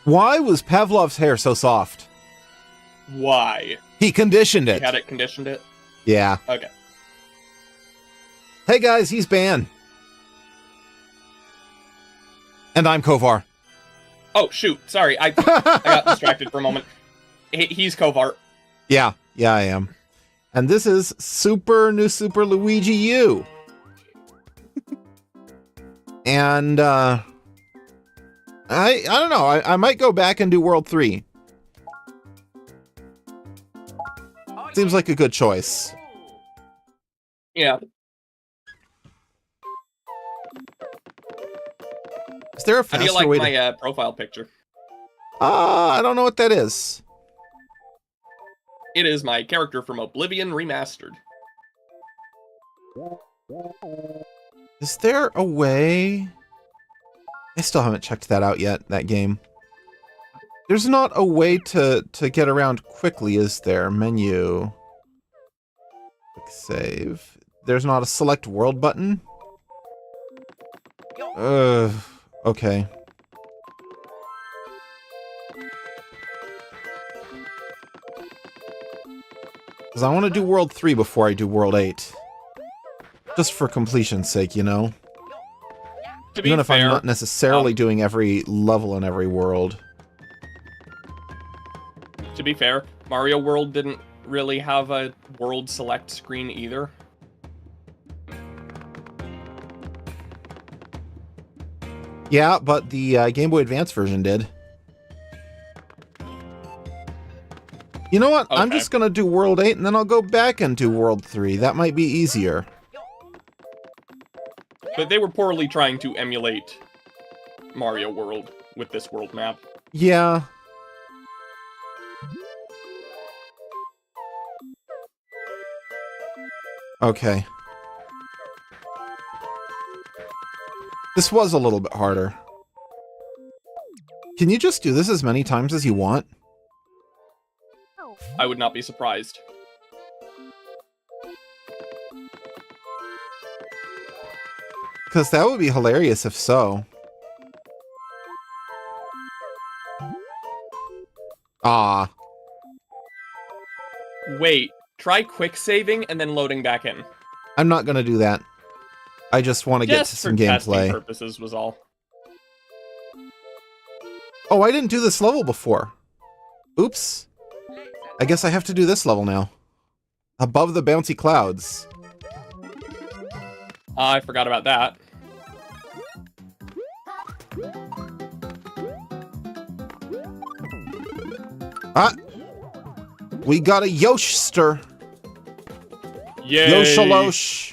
Why was Pavlov's hair so soft? Why? He conditioned it. He had it conditioned it? Yeah. Okay. Hey guys, he's Ban. And I'm Kovar. Oh, shoot. Sorry, I got distracted for a moment. He's Kovar. Yeah, I am. And this is Super Luigi U. And, I don't know. I might go back and do World 3. Seems like a good choice. Yeah. Is there a How do faster you way like my profile picture? I don't know what that is. It is my character from Oblivion Remastered. Is there a way? I still haven't checked that out yet, that game. There's not a way to get around quickly, is there? Menu. Quick save. There's not a select world button? Okay. Because I want to do World 3 before I do World 8. Just for completion's sake, you know? Even if I'm not necessarily doing every level in every world. To be fair, Mario World didn't really have a world select screen either. Yeah, but the Game Boy Advance version did. You know what? Okay. I'm just gonna do World 8 and then I'll go back and do World 3. That might be easier. But they were poorly trying to emulate Mario World with this world map. Yeah. Okay. This was a little bit harder. Can you just do this as many times as you want? I would not be surprised. Because that would be hilarious if so. Ah. Wait, try quick saving and then loading back in. I'm not gonna do that. I just want to get to some gameplay. Just for testing purposes was all. Oh, I didn't do this level before. Oops. I guess I have to do this level now. Above the bouncy clouds. I forgot about that. Ah! We got a Yoshster. Yay! Yoshalosh.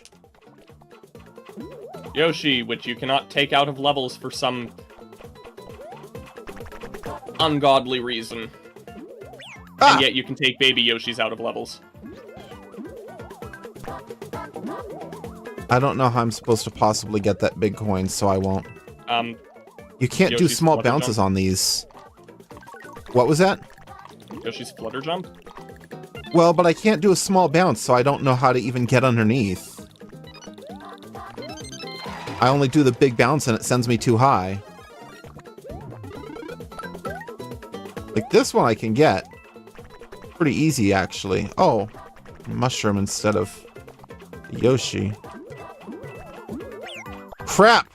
Yoshi, which you cannot take out of levels for some ungodly reason. Ah! And yet you can take baby Yoshis out of levels. I don't know how I'm supposed to possibly get that big coin, so I won't. You can't Yoshi's do small bounces jump. on these. What was that? Yoshi's flutter jump? Well, but I can't do a small bounce, so I don't know how to even get underneath. I only do the big bounce and it sends me too high. Like this one I can get. Pretty easy, actually. Oh, mushroom instead of Yoshi. Crap!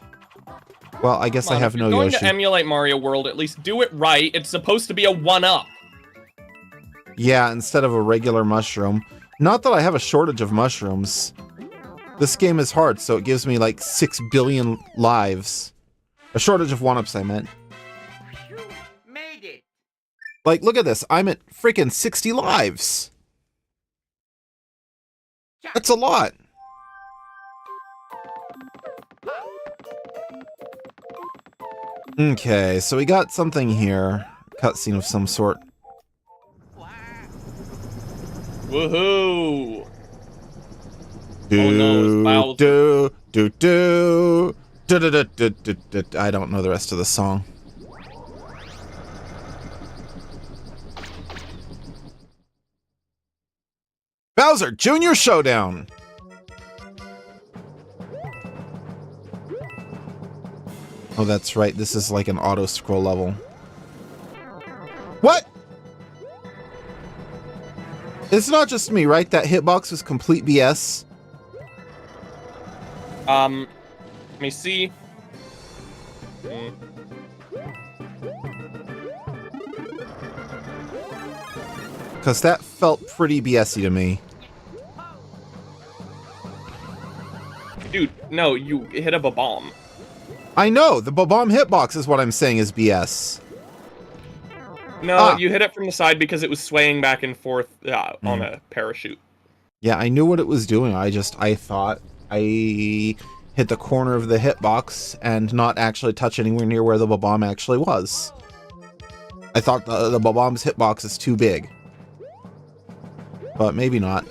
Well, I guess I have no Yoshi. If you're going to emulate Mario World, at least do it right. It's supposed to be a 1-up. Yeah, instead of a regular mushroom. Not that I have a shortage of mushrooms. This game is hard, so it gives me like 6 billion lives. A shortage of 1-ups, I meant. You made it. Like, look at this. I'm at freaking 60 lives. That's a lot. Okay, so we got something here. Cutscene of some sort. Woohoo! I don't know the rest of the song. Bowser Jr. Showdown! Oh, that's right. This is like an auto-scroll level. What? It's not just me, right? That hitbox was complete BS. Let me see. Because that felt pretty BS-y to me. Dude, no, you hit up a bomb. I know, the bomb hitbox is what I'm saying is BS. No, you hit it from the side because it was swaying back and forth on a parachute. Yeah, I knew what it was doing. I thought I hit the corner of the hitbox and not actually touch anywhere near where the bomb actually was. I thought the bomb's hitbox is too big. But maybe not.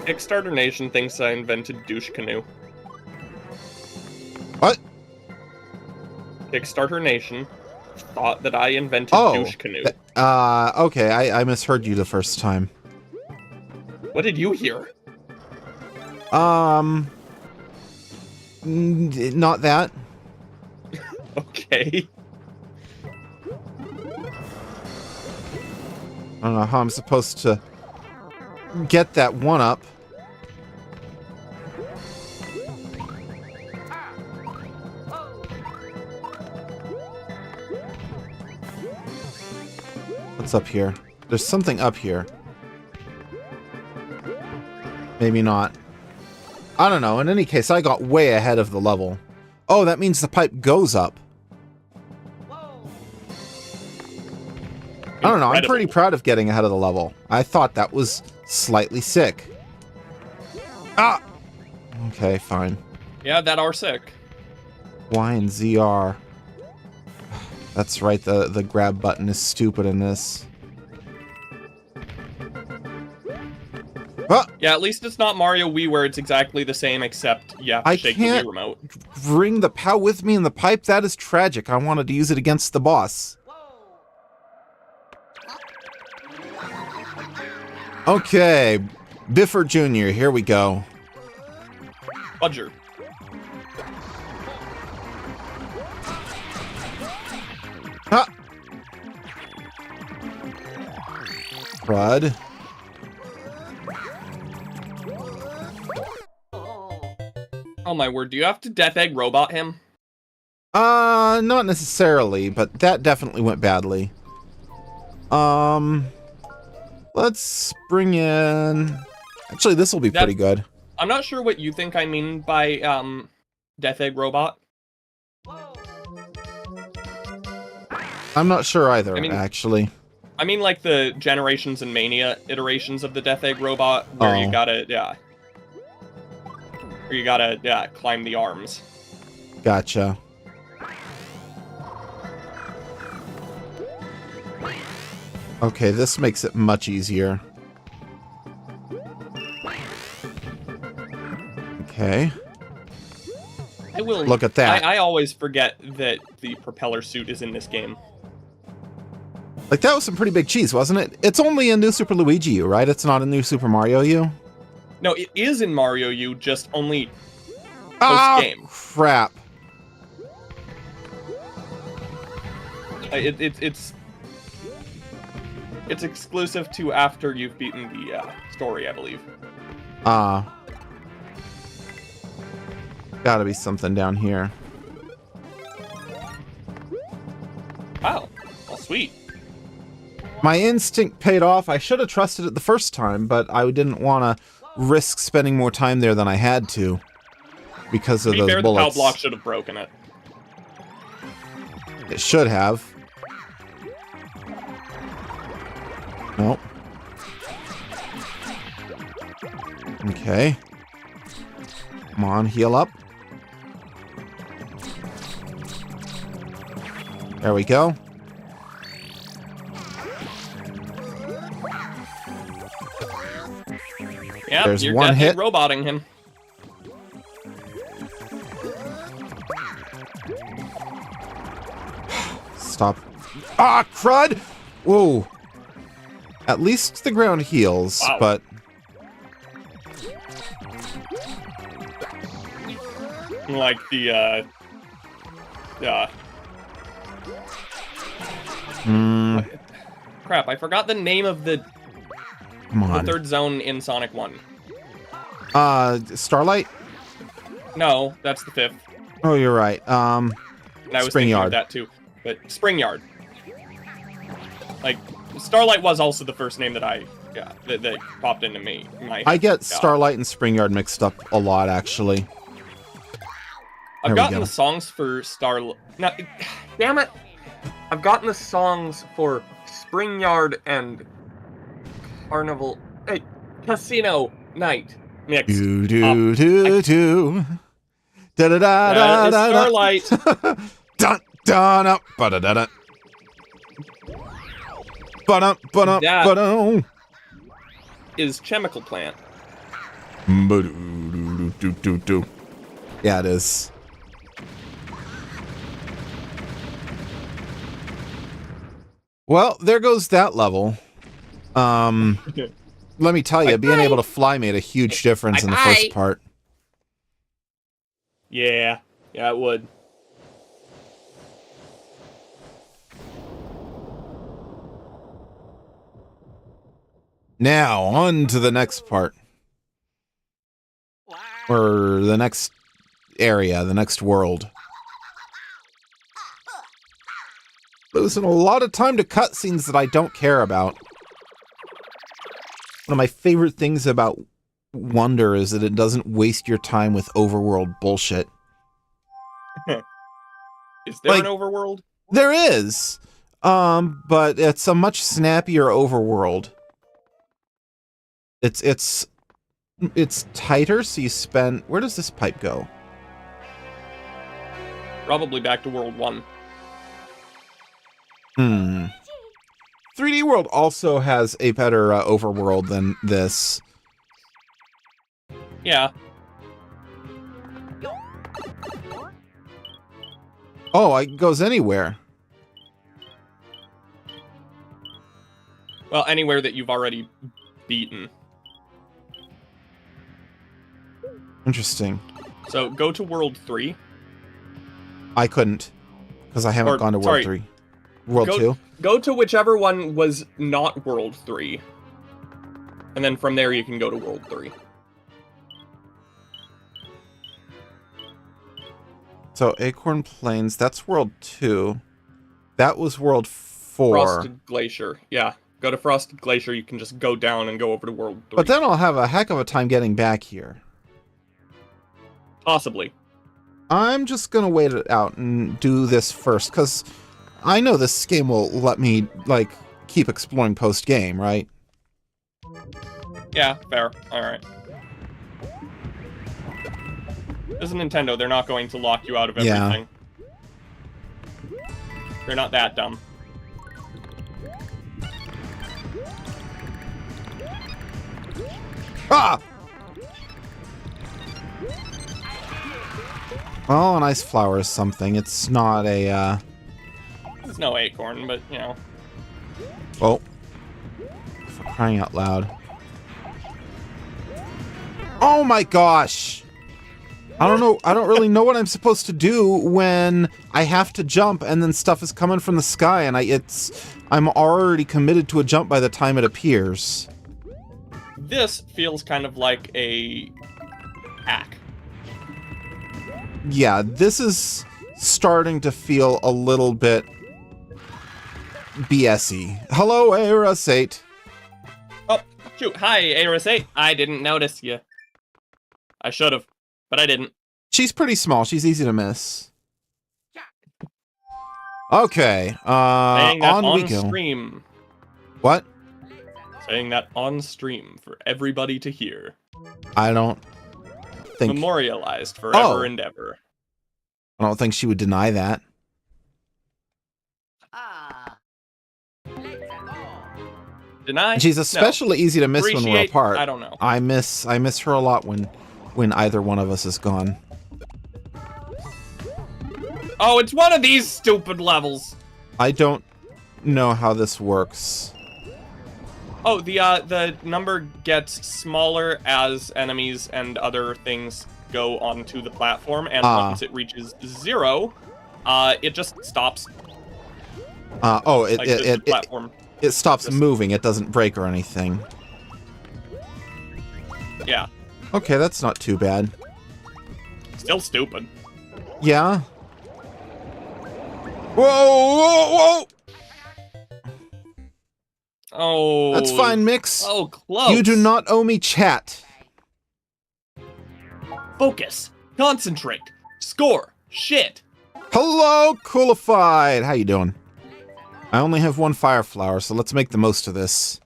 Kickstarter Nation thinks I invented douche canoe. What? Kickstarter Nation thought that I invented douche canoe. Okay, I misheard you the first time. What did you hear? Not that. Okay. I don't know how I'm supposed to get that one up. What's up here? There's something up here. Maybe not. I don't know. In any case, I got way ahead of the level. Oh, that means the pipe goes up. I don't know. I'm pretty proud of getting ahead of the level. I thought that was slightly sick. Ah! Okay, fine. Yeah, that are sick. Y and ZR. That's right, the grab button is stupid in this. Ah! Yeah, at least it's not Mario Wii where it's exactly the same except you have to shake the Wii remote. Bring the POW with me in the pipe? That is tragic. I wanted to use it against the boss. Okay, Bifford Jr., here we go. Budger. Ah! Crud. Oh my word, do you have to Death Egg Robot him? Not necessarily, but that definitely went badly. Let's bring in... Actually, this will be pretty good. I'm not sure what you think I mean by, Death Egg Robot. I'm not sure either, actually. I mean, like, the Generations and Mania iterations of the Death Egg Robot, where you gotta, where you gotta, climb the arms. Gotcha. Okay, this makes it much easier. Okay. I will look at that. I always forget that the propeller suit is in this game. Like, that was some pretty big cheese, wasn't it? It's only in New Super Luigi U, right? It's not in New Super Mario U? No, it is in Mario U, just only post-game. Crap. It's exclusive to after you've beaten the story, I believe. Gotta be something down here. Wow. Well, sweet. My instinct paid off. I should have trusted it the first time, but I didn't want to risk spending more time there than I had to because of those bullets. The POW block should have broken it. It should have. Nope. Okay. Come on, heal up. There we go. Yeah, there's you're one hit. Roboting him. Stop. Ah, crud! Whoa. At least the ground heals, wow. But... Like the, Hmm. Crap, I forgot the name of the Come on. third zone in Sonic 1. Starlight? No, that's the fifth. Oh, you're right. And I was Spring thinking Yard. of that too. But Spring Yard. Like, Starlight was also the first name that that popped into my head. I get Yeah. Starlight and Spring Yard mixed up a lot, actually. I've There we gotten go. the songs for Starlight. No, damn it! I've gotten the songs for Spring Yard and Carnival. Hey, Casino Night mixed. Do do do do. Da da da da That is da. Starlight. Dun dun up. Ba da da da. Ba dum ba dum That- ba dum. Is Chemical Plant. Ba do do do do. Yeah, it is. Well, there goes that level. Let me tell you, being able to fly made a huge difference in the first part. Yeah, it would. Now, on to the next part. Or the next area, the next world. Losing a lot of time to cutscenes that I don't care about. One of my favorite things about Wonder is that it doesn't waste your time with overworld bullshit. Is there Like- an overworld? There is, but it's a much snappier overworld. It's tighter, so you spend... Where does this pipe go? Probably back to World 1. 3D World also has a better overworld than this. Yeah. Oh, it goes anywhere. Well, anywhere that you've already beaten. Interesting. So go to World 3. I couldn't, because I haven't Or, gone to World sorry. 3. World Go- 2? Go to whichever one was not World 3. And then from there you can go to World 3. So, Acorn Plains, that's World 2. That was World 4. Frosted Glacier. Yeah. Go to Frosted Glacier, you can just go down and go over to World 3. But then I'll have a heck of a time getting back here. Possibly. I'm just gonna wait it out and do this first, because I know this game will let me, like, keep exploring post-game, right? Yeah, fair. Alright. This is Nintendo, they're not going to lock you out of Yeah. everything. They're not that dumb. Ah! Oh, an ice flower is something. It's not a, There's no acorn, but, you know. Oh. For crying out loud. Oh my gosh! I don't really know what I'm supposed to do when I have to jump and then stuff is coming from the sky and I'm already committed to a jump by the time it appears. This feels kind of like a hack. Yeah, this is starting to feel a little bit BS-y. Hello, Aerosate. Oh, shoot. Hi, Aerosate. I didn't notice you. I should have, but I didn't. She's pretty small. She's easy to miss. Okay, Saying that on we on go. stream. What? Saying that on stream for everybody to hear. I don't think... Memorialized forever Oh. and ever. I don't think she would deny that. Ah. Let's go. Deny? She's No. especially easy to miss when we're Appreciate? apart. I don't know. I miss her a lot when either one of us is gone. Oh, it's one of these stupid levels. I don't know how this works. Oh, the number gets smaller as enemies and other things go onto the platform, and once it reaches 0, it just stops. Oh, Like the platform. it stops Just- moving. It doesn't break or anything. Yeah. Okay, that's not too bad. Still stupid. Yeah. Whoa, whoa, whoa! Oh. That's fine, Mix. Oh, close. You do not owe me chat. Focus. Concentrate. Score. Shit. Hello, Coolified. How you doing? I only have one fire flower, so let's make the most of this.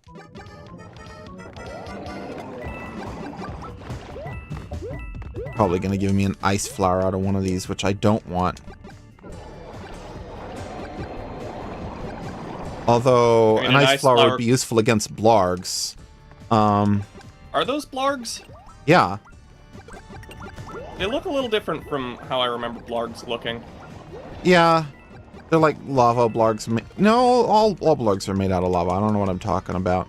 Probably gonna give me an ice flower out of one of these, which I don't want. Although, I mean, an ice flower would be useful against blargs. Are those blargs? Yeah. They look a little different from how I remember blargs looking. Yeah. They're like lava blargs. No, all blargs are made out of lava. I don't know what I'm talking about.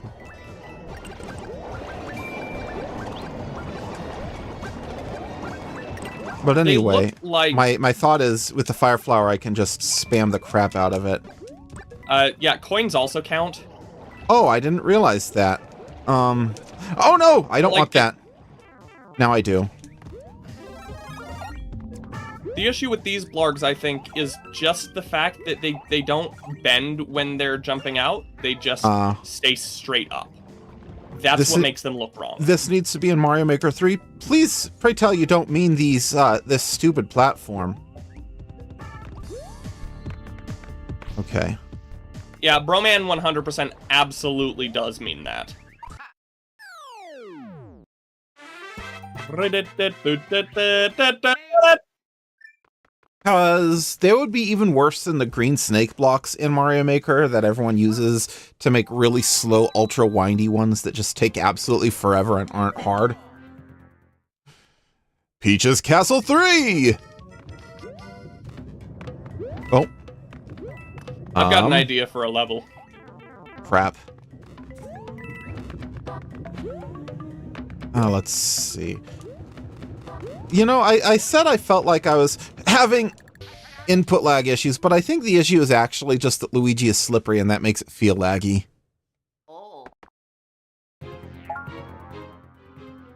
But anyway, They look like... my thought is, with the fire flower, I can just spam the crap out of it. Yeah, coins also count. Oh, I didn't realize that. Oh no! I don't Like want that. Now I do. The issue with these blargs, I think, is just the fact that they don't bend when they're jumping out. They just stay straight up. That's what makes them look wrong. This needs to be in Mario Maker 3. Please, pray tell you don't mean these, this stupid platform. Okay. Yeah, Broman 100% absolutely does mean that. Because they would be even worse than the green snake blocks in Mario Maker that everyone uses to make really slow, ultra windy ones that just take absolutely forever and aren't hard. Peach's Castle 3! Oh. I've got an idea for a level. Crap. Let's see. You know, I said I felt like I was having input lag issues, but I think the issue is actually just that Luigi is slippery and that makes it feel laggy. Oh.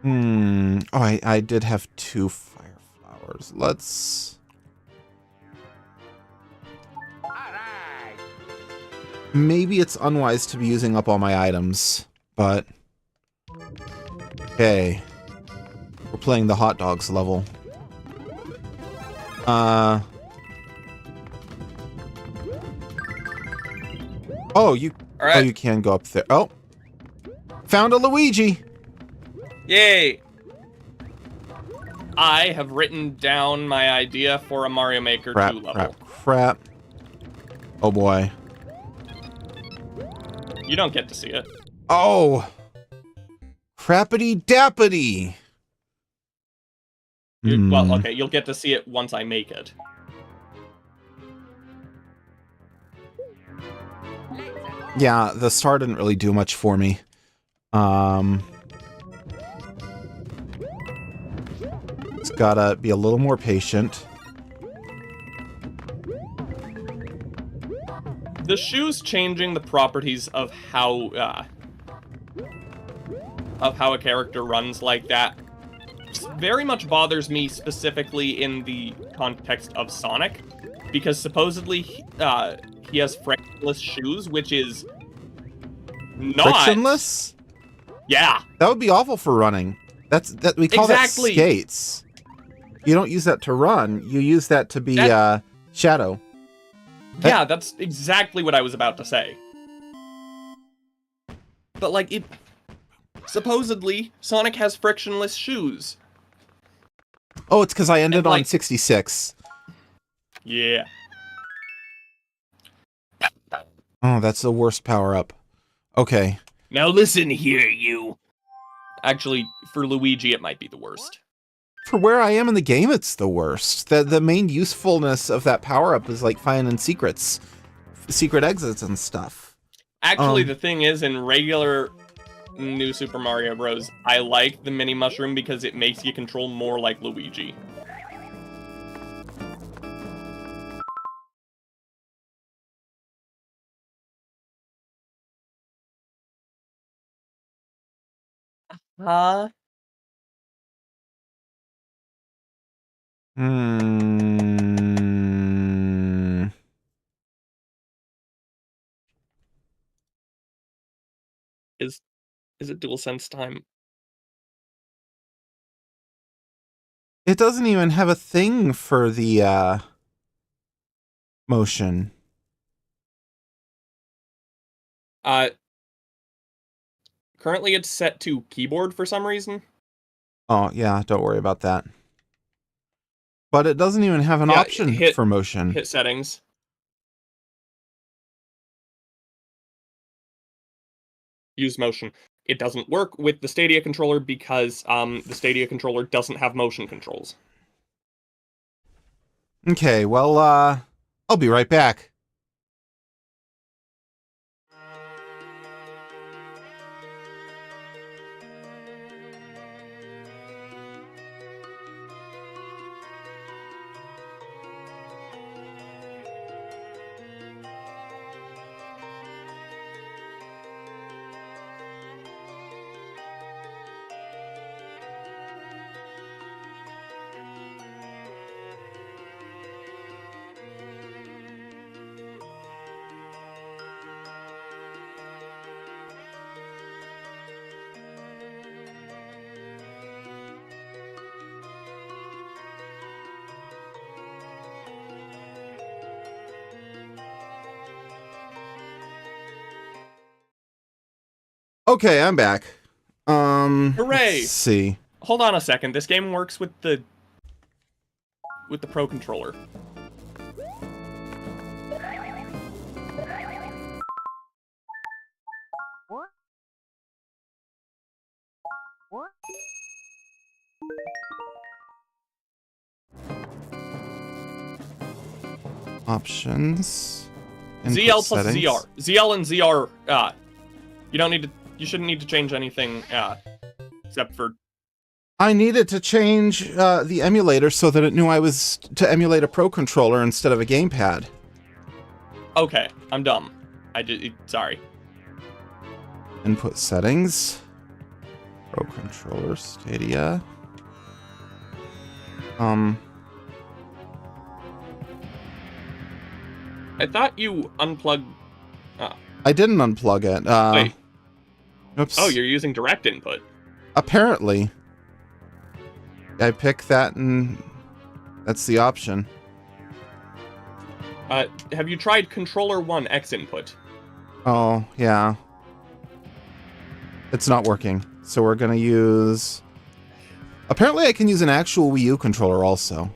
Oh, I did have 2 fire flowers. Let's... Alright. Maybe it's unwise to be using up all my items, but... Okay. We're playing the hot dogs level. Oh, you... All right. Oh, you can go up there. Oh! Found a Luigi! Yay! I have written down my idea for a Mario Maker 2 level. Crap. Oh boy. You don't get to see it. Oh! Crappity dappity! Well, okay, you'll get to see it once I make it. Yeah, the star didn't really do much for me. It's gotta be a little more patient. The shoe's changing the properties of how a character runs like that very much bothers me, specifically in the context of Sonic, because supposedly he has frictionless shoes, which is not Frictionless? Yeah, That would be awful for running. That we call Exactly. that skates. You don't use that to run. You use that to be shadow. yeah, that's exactly what I was about to say. But like it, supposedly Sonic has frictionless shoes. Oh, it's because I ended And, on like- 66. Yeah. Oh, that's the worst power-up. Okay. Now listen here, you. Actually, for Luigi, it might be the worst. For where I am in the game, it's the worst. The main usefulness of that power-up is like finding secrets. Secret exits and stuff. Actually, the thing is, in regular New Super Mario Bros., I like the mini mushroom because it makes you control more like Luigi. Huh? Hmm. Is it DualSense time? It doesn't even have a thing for the motion. Currently it's set to keyboard for some reason. Oh, yeah, don't worry about that. But it doesn't even have an Yeah, option for motion. Hit settings. Use motion. It doesn't work with the Stadia controller because the Stadia controller doesn't have motion controls. Okay, well, I'll be right back. Okay, I'm back. Hooray! Let's see. Hold on a second. This game works with the Pro controller. Options. Input ZL plus settings. ZR. ZL and ZR, you shouldn't need to change anything, except for... I needed to change the emulator so that it knew I was to emulate a Pro controller instead of a gamepad. Okay, I'm dumb. Sorry. Input settings. Pro controller, Stadia. I thought you unplugged... I didn't unplug it. Wait. Oops. Oh, you're using direct input. Apparently. I pick that and that's the option. Have you tried controller 1 X input? Oh, yeah. It's not working. So we're gonna use... Apparently I can use an actual Wii U controller also.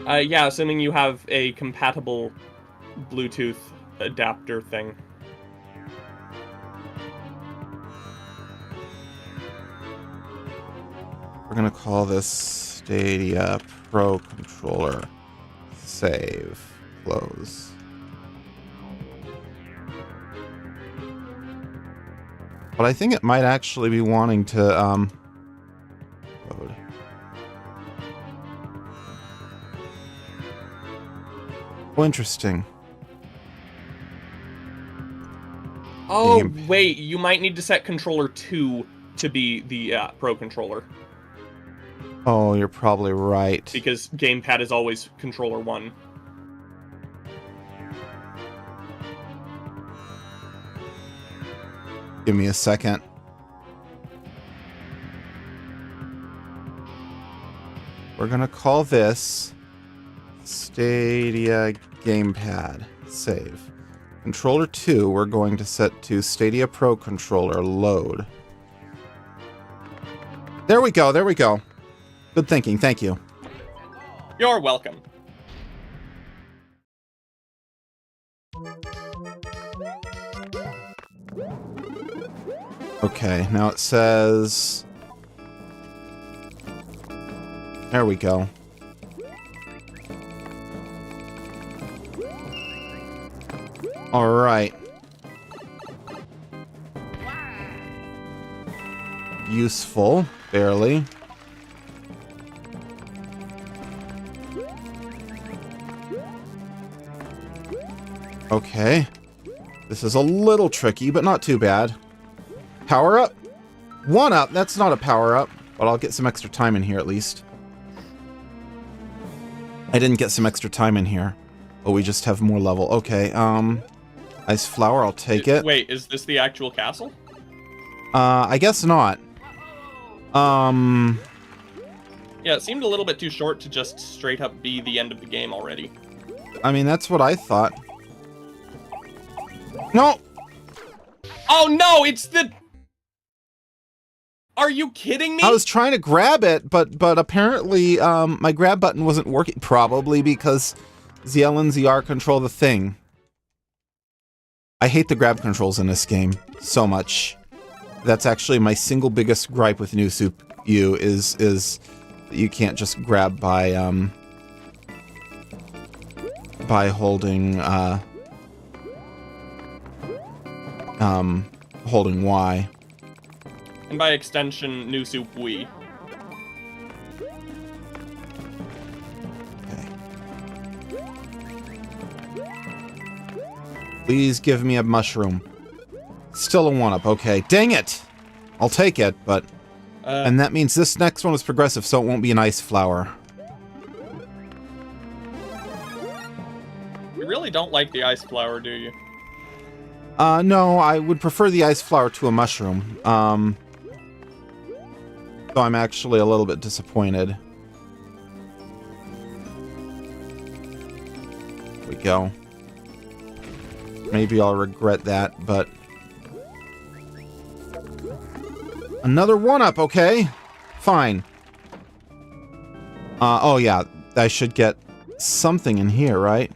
Yeah, assuming you have a compatible Bluetooth adapter thing. We're gonna call this Stadia Pro Controller. Save. Close. But I think it might actually be wanting to, load. Well, interesting. Oh, Game. wait, you might need to set controller 2 to be the Pro controller. Oh, you're probably right. Because gamepad is always controller 1. Give me a second. We're gonna call this Stadia Gamepad. Save. Controller 2, we're going to set to Stadia Pro Controller Load. There we go, there we go. Good thinking, thank you. You're welcome. Okay, now it says... There we go. Alright. Useful, barely. Okay. This is a little tricky, but not too bad. Power up. 1 up. That's not a power up, but I'll get some extra time in here at least. I didn't get some extra time in here. Oh, we just have more level. Okay, ice flower, I'll take it. Wait, is this the actual castle? I guess not. Yeah, it seemed a little bit too short to just straight up be the end of the game already. I mean, that's what I thought. No! Oh no, it's the... Are you kidding me? I was trying to grab it, but apparently, my grab button wasn't working. Probably because ZL and ZR control the thing. I hate the grab controls in this game so much. That's actually my single biggest gripe with NSMBU is that you can't just grab by holding holding Y. And by extension, NSMBU. Okay. Please give me a mushroom. Still a 1-up. Okay. Dang it! I'll take it, but... and that means this next one is progressive, so it won't be an ice flower. You really don't like the ice flower, do you? No, I would prefer the ice flower to a mushroom. So I'm actually a little bit disappointed. There we go. Maybe I'll regret that, but... Another 1-up, okay. Fine. Oh yeah, I should get something in here, right?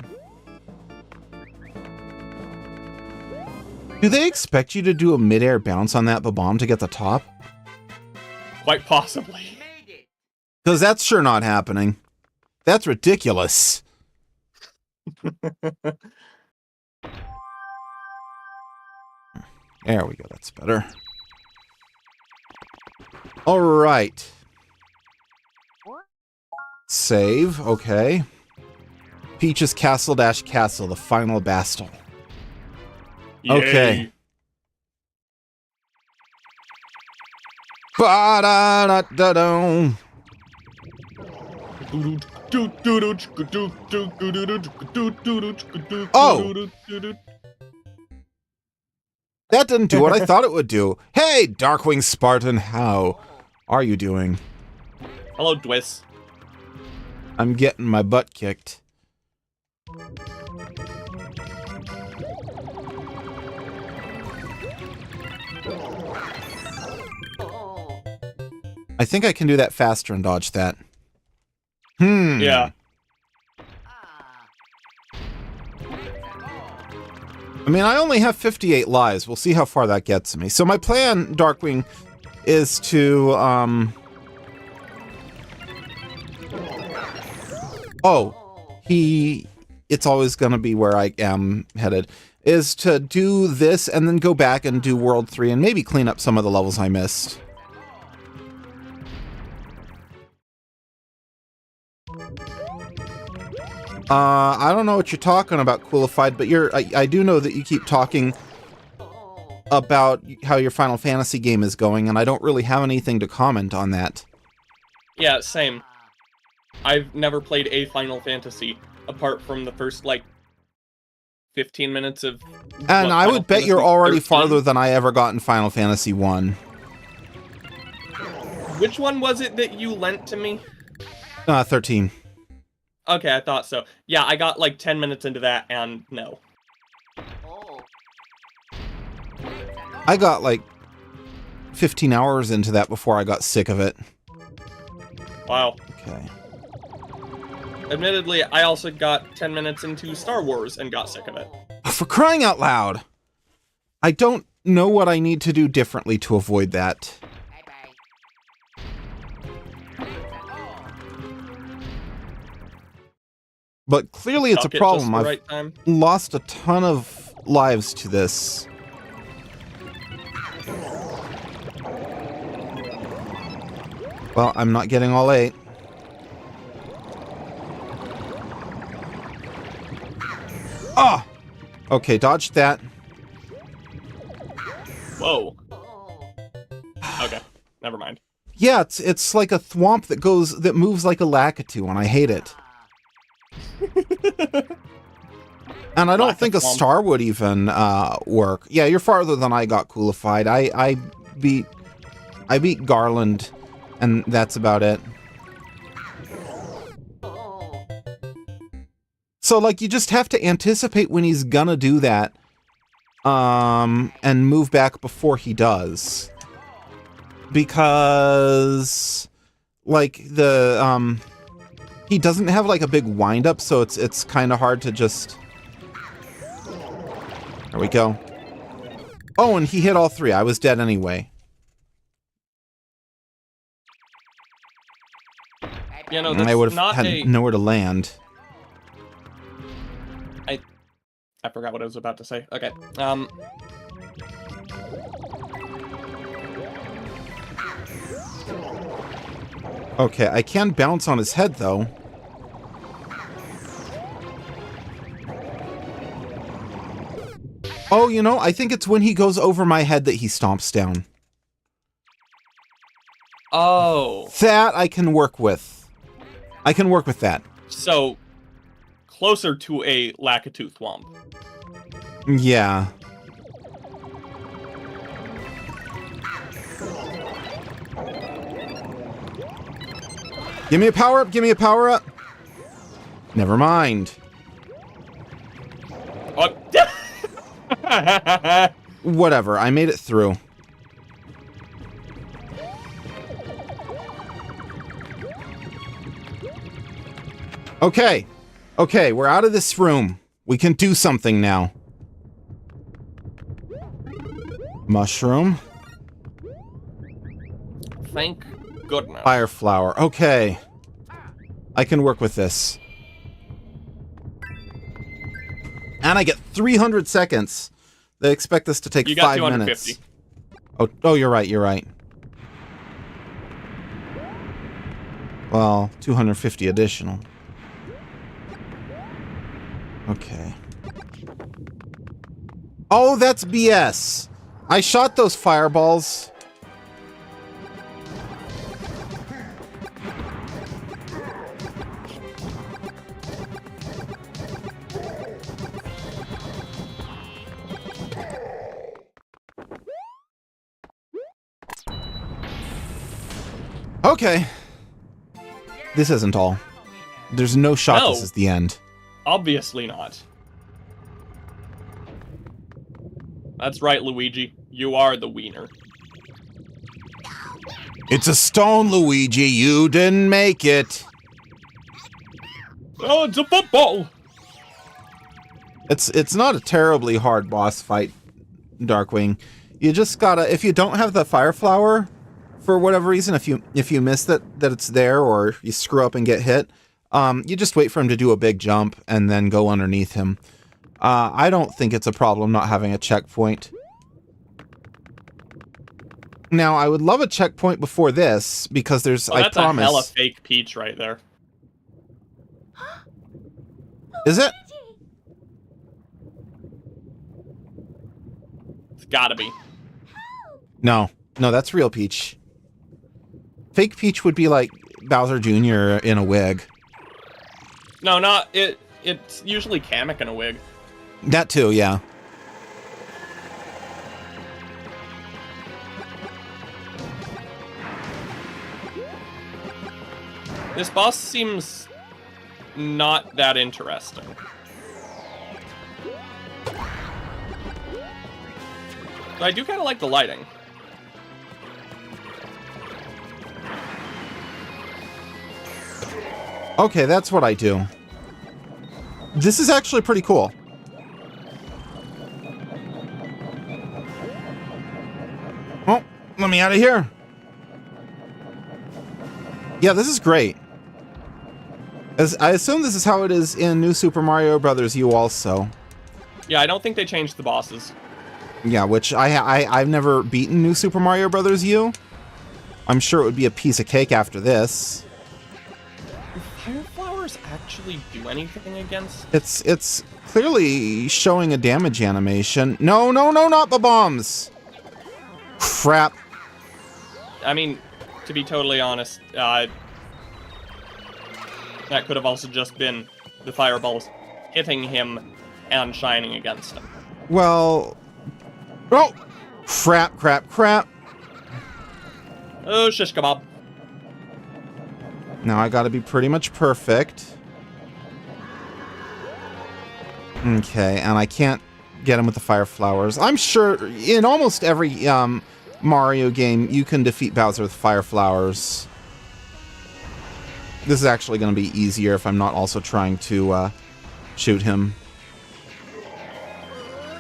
Do they expect you to do a mid-air bounce on that bomb to get the top? Quite possibly. Because that's sure not happening. That's ridiculous. There we go, that's better. Alright. Save, okay. Peach's Castle - Castle, the final battle. Okay. Yay. Ba-da-da-da-dum. Oh! That didn't do what I thought it would do. Hey, Darkwing Spartan, how are you doing? Hello, Dwiss. I'm getting my butt kicked. I think I can do that faster and dodge that. Yeah. I mean, I only have 58 lives. We'll see how far that gets me. So my plan, Darkwing, is to, it's always gonna be where I am headed, is to do this and then go back and do World 3 and maybe clean up some of the levels I missed. I don't know what you're talking about, Coolified, but I do know that you keep talking about how your Final Fantasy game is going, and I don't really have anything to comment on that. Yeah, same. I've never played a Final Fantasy, apart from the first, like, 15 minutes of... And I would bet you're already 13? farther than I ever got in Final Fantasy 1. Which one was it that you lent to me? 13. Okay, I thought so. Yeah, I got like 10 minutes into that, and no. I got like 15 hours into that before I got sick of it. Wow. Okay. Admittedly, I also got 10 minutes into Star Wars and got sick of it. For crying out loud! I don't know what I need to do differently to avoid that. But clearly it's a problem. I've lost a ton of lives to this. Well, I'm not getting all 8. Ah! Okay, dodged that. Whoa. Okay. Never mind. Yeah, it's like a thwomp that moves like a Lakitu, and I hate it. And I don't think a star would even work. Yeah, you're farther than I got coolified. I beat Garland, and that's about it. Oh. So like you just have to anticipate when he's gonna do that, and move back before he does. Because like he doesn't have like a big wind up, so it's kind of hard to just. There we go. Oh, and he hit all three. I was dead anyway. You know, I would that's have had nowhere to land. I forgot what I was about to say. Okay. Okay, I can bounce on his head though. Oh, you know, I think it's when he goes over my head that he stomps down. Oh. That I can work with. I can work with that. So, closer to a Lakitu Thwomp. Yeah. Give me a power up, give me a power up. Never mind. Oh. Whatever, I made it through. Okay. Okay, we're out of this room. We can do something now. Mushroom. Thank goodness. Fire flower. Okay. I can work with this. And I get 300 seconds. They expect this to take You got 5 minutes. 250. Oh, you're right, you're right. Well, 250 additional. Okay. Oh, that's BS. I shot those fireballs. Okay. This isn't all. There's no shot No. this is the end. Obviously not. That's right, Luigi. You are the wiener. It's a stone, Luigi. You didn't make it. Oh, it's a football! It's not a terribly hard boss fight, Darkwing. You just gotta, if you don't have the fire flower, for whatever reason, if you miss that it's there, or you screw up and get hit, you just wait for him to do a big jump and then go underneath him. I don't think it's a problem not having a checkpoint. Now, I would love a checkpoint before this, because there's, I that's promise. a hella fake Peach right there. Is it? It's gotta be. No, that's real Peach. Fake Peach would be like Bowser Jr. in a wig. No, not it. It's usually Kamek in a wig. That too, yeah. This boss seems not that interesting. But I do kind of like the lighting. Okay, that's what I do. This is actually pretty cool. Oh, let me out of here. Yeah, this is great. As I assume this is how it is in New Super Mario Bros. U also. Yeah, I don't think they changed the bosses. Yeah, which I've never beaten New Super Mario Bros. U. I'm sure it would be a piece of cake after this. Do fire flowers actually do anything against? It's clearly showing a damage animation. No, not the bombs. Crap. I mean, to be totally honest, that could have also just been the fireballs hitting him and shining against him. Well... Oh! Crap, crap, crap. Oh, shish kebab. Now I gotta be pretty much perfect. Okay, and I can't get him with the fire flowers. I'm sure in almost every Mario game you can defeat Bowser with fire flowers. This is actually going to be easier if I'm not also trying to shoot him.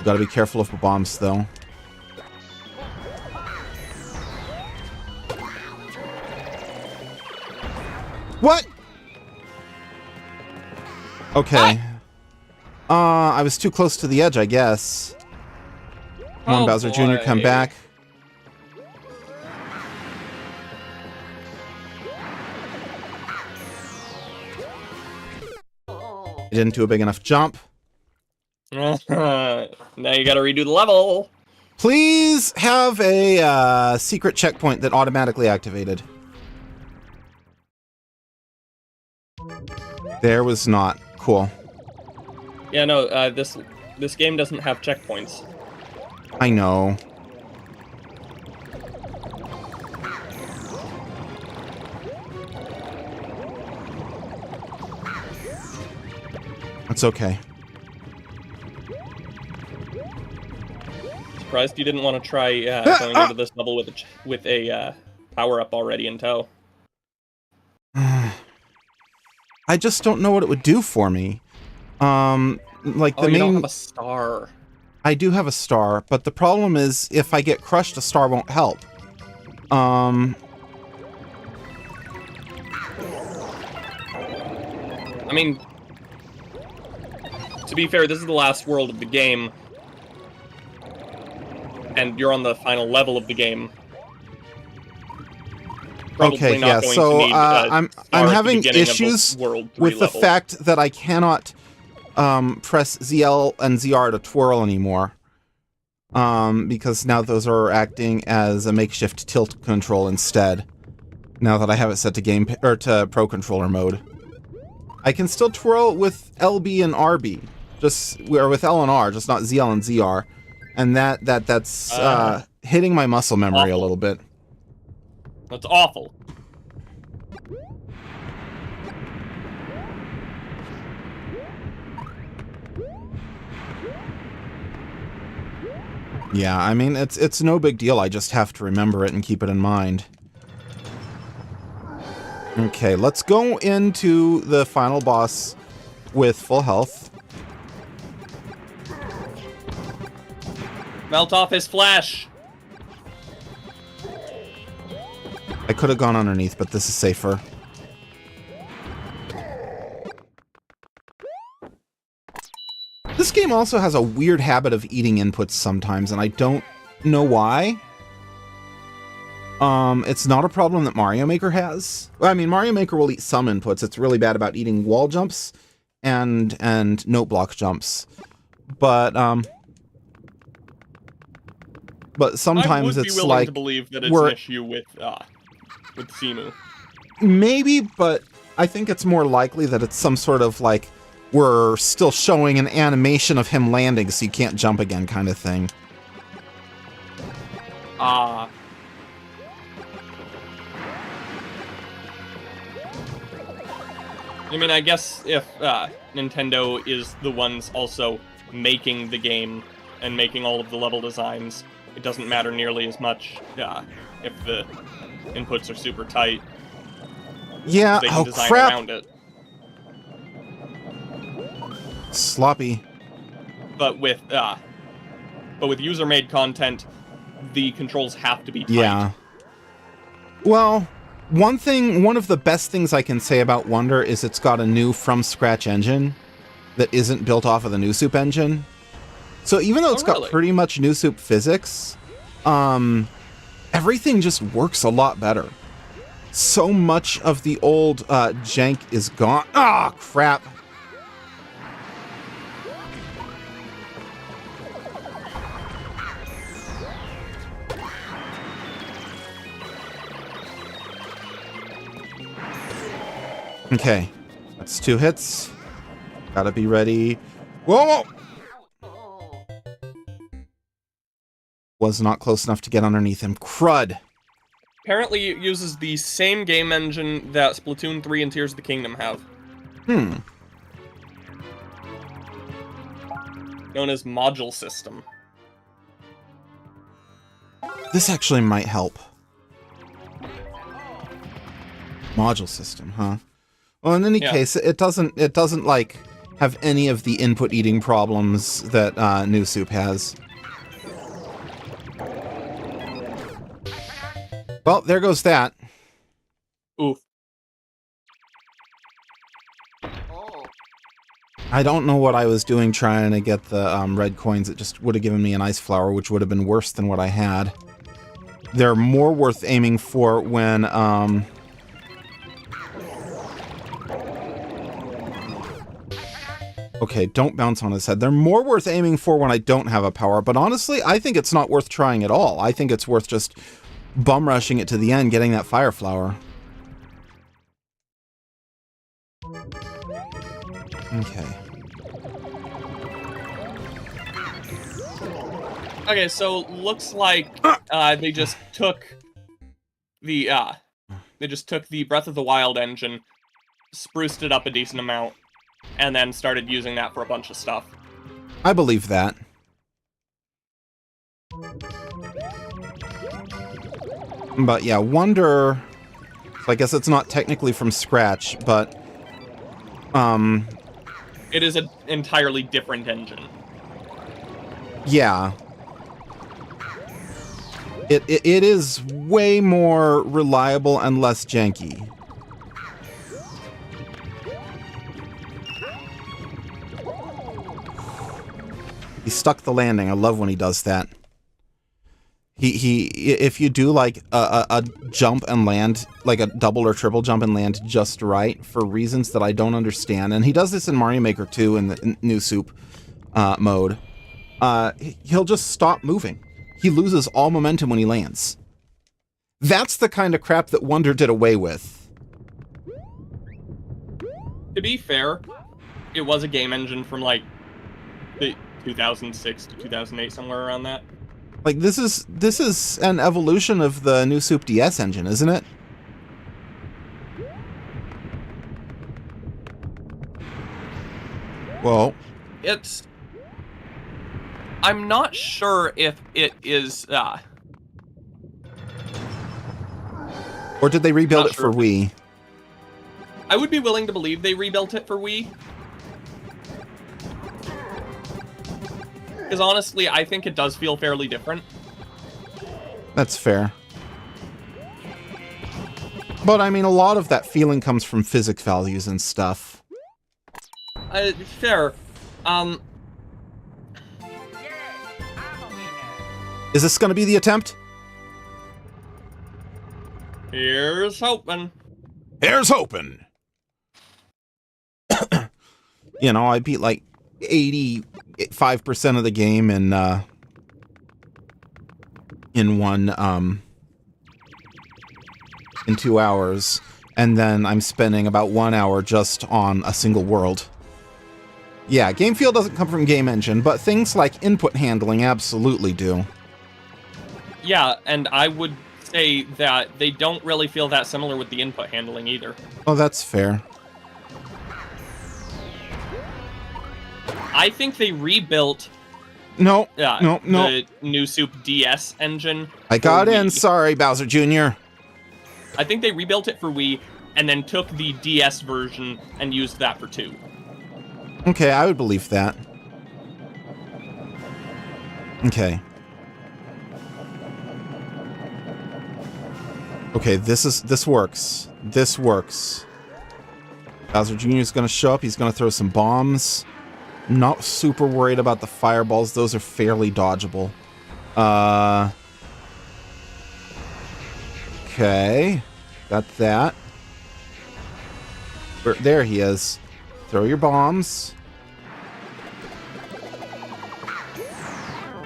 Got to be careful of the bombs, though. What? Okay. I was too close to the edge, I guess. Come on, Bowser Jr., come back. Oh. I didn't do a big enough jump. Now you gotta redo the level. Please have a secret checkpoint that automatically activated. There was not. Cool. Yeah, no, this game doesn't have checkpoints. I know. It's okay. Surprised you didn't want to try going into this level with a power-up already in tow. I just don't know what it would do for me. Like the you main... don't have a star. I do have a star, but the problem is if I get crushed, a star won't help. I mean, to be fair, this is the last world of the game, and you're on the final level of the game. Probably okay, not yeah, going so to need I'm having issues with with the fact that I cannot press ZL and ZR to twirl anymore. Because now those are acting as a makeshift tilt control instead. Now that I have it set to to Pro Controller mode. I can still twirl with LB and RB, or with L and R, just not ZL and ZR. And that's hitting my muscle memory a little bit. That's awful. Yeah, I mean, it's no big deal. I just have to remember it and keep it in mind. Okay, let's go into the final boss with full health. Melt off his flesh. I could have gone underneath, but this is safer. This game also has a weird habit of eating inputs sometimes, and I don't know why. It's not a problem that Mario Maker has. Well, I mean, Mario Maker will eat some inputs. It's really bad about eating wall jumps and note block jumps. But sometimes I would it's be willing like to believe that it's an issue with Simu. Maybe, but I think it's more likely that it's some sort of like we're still showing an animation of him landing so you can't jump again kind of thing. I mean, I guess if Nintendo is the ones also making the game and making all of the level designs, it doesn't matter nearly as much if the inputs are super tight. Yeah, They can design crap! around it. Sloppy. But with user-made content, the controls have to be tight. Yeah. Well, one of the best things I can say about Wonder is it's got a new from-scratch engine that isn't built off of the New Soup engine. So even though it's got pretty much New Soup physics, everything just works a lot better. So much of the old jank is gone. Ah, crap. Okay. That's 2 hits. Gotta be ready. Whoa! Oh. Was not close enough to get underneath him. Crud. Apparently, it uses the same game engine that Splatoon 3 and Tears of the Kingdom have, known as Module System. This actually might help. Module system, huh? Well, in any case, it doesn't like have any of the input eating problems that New Soup has. Well, there goes that. Oof. Oh. I don't know what I was doing trying to get the red coins. It just would have given me an ice flower, which would have been worse than what I had. They're more worth aiming for when okay, don't bounce on his head. They're more worth aiming for when I don't have a power, but honestly, I think it's not worth trying at all. I think it's worth just bum rushing it to the end, getting that fire flower. Okay. Okay, so looks like they just took the Breath of the Wild engine, spruced it up a decent amount, and then started using that for a bunch of stuff. I believe that. But yeah, Wonder, so I guess it's not technically from scratch, but It is an entirely different engine. yeah. It is way more reliable and less janky. He stuck the landing. I love when he does that. He if you do like a jump and land, like a double or triple jump and land just right for reasons that I don't understand, and he does this in Mario Maker 2 in the New Soup mode, he'll just stop moving. He loses all momentum when he lands. That's the kind of crap that Wonder did away with. To be fair, it was a game engine from like the 2006 to 2008, somewhere around that. Like this is an evolution of the New Soup DS engine, isn't it? Well, I'm not sure if it is or did they rebuild Not it sure. for Wii? I would be willing to believe they rebuilt it for Wii. Because honestly, I think it does feel fairly different. That's fair. But I mean, a lot of that feeling comes from physics values and stuff. Fair. Yes, I'm a winner. Is this going to be the attempt? Here's hoping. Here's hoping. You know, I beat like 85% of the game in in 2 hours, and then I'm spending about 1 hour just on a single world. Yeah, game feel doesn't come from game engine, but things like input handling absolutely do. Yeah, and I would say that they don't really feel that similar with the input handling either. Oh, that's fair. I think they rebuilt No, no. no. the New Soup DS engine. I got for in. Wii. Sorry, Bowser Jr. I think they rebuilt it for Wii and then took the DS version and used that for 2. Okay, I would believe that. Okay. Okay, this works. This works. Bowser Jr. is going to show up. He's going to throw some bombs. Not super worried about the fireballs. Those are fairly dodgeable. Okay. Got that. There he is. Throw your bombs.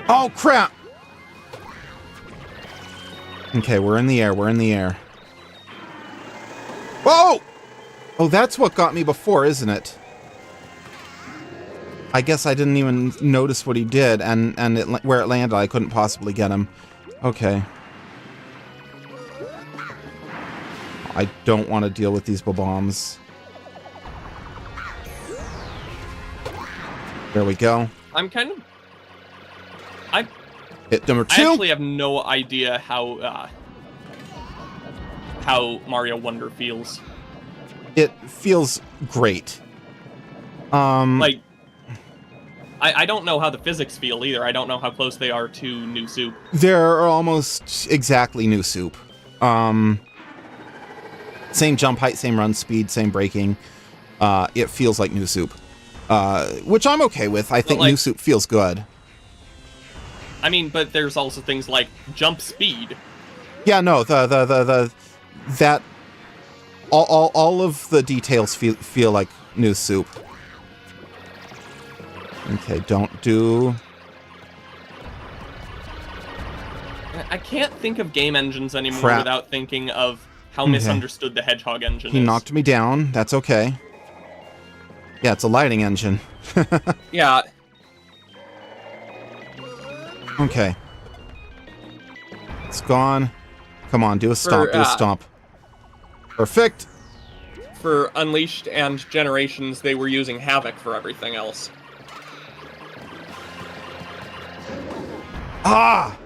Oh, crap! Okay, we're in the air. We're in the air. Whoa! Oh, that's what got me before, isn't it? I guess I didn't even notice what he did, and where it landed, I couldn't possibly get him. Okay. I don't want to deal with these bombs. There we go. I'm kind of... Hit number 2. I actually have no idea how Mario Wonder feels. It feels great. Like, I don't know how the physics feel either. I don't know how close they are to New Soup. They're almost exactly New Soup. Same jump height, same run speed, same braking. It feels like New Soup. Which I'm okay with. I think New Soup feels good. I mean, but there's also things like jump speed. Yeah, no, that all of the details feel like New Soup. Okay, don't do... I can't think of game engines anymore Crap. without thinking of how misunderstood the Hedgehog engine He is. knocked me down. That's okay. Yeah, it's a lighting engine. Yeah. Okay. It's gone. Come on, do a stomp, do a stomp. Perfect. For Unleashed and Generations, they were using Havoc for everything else. Ah!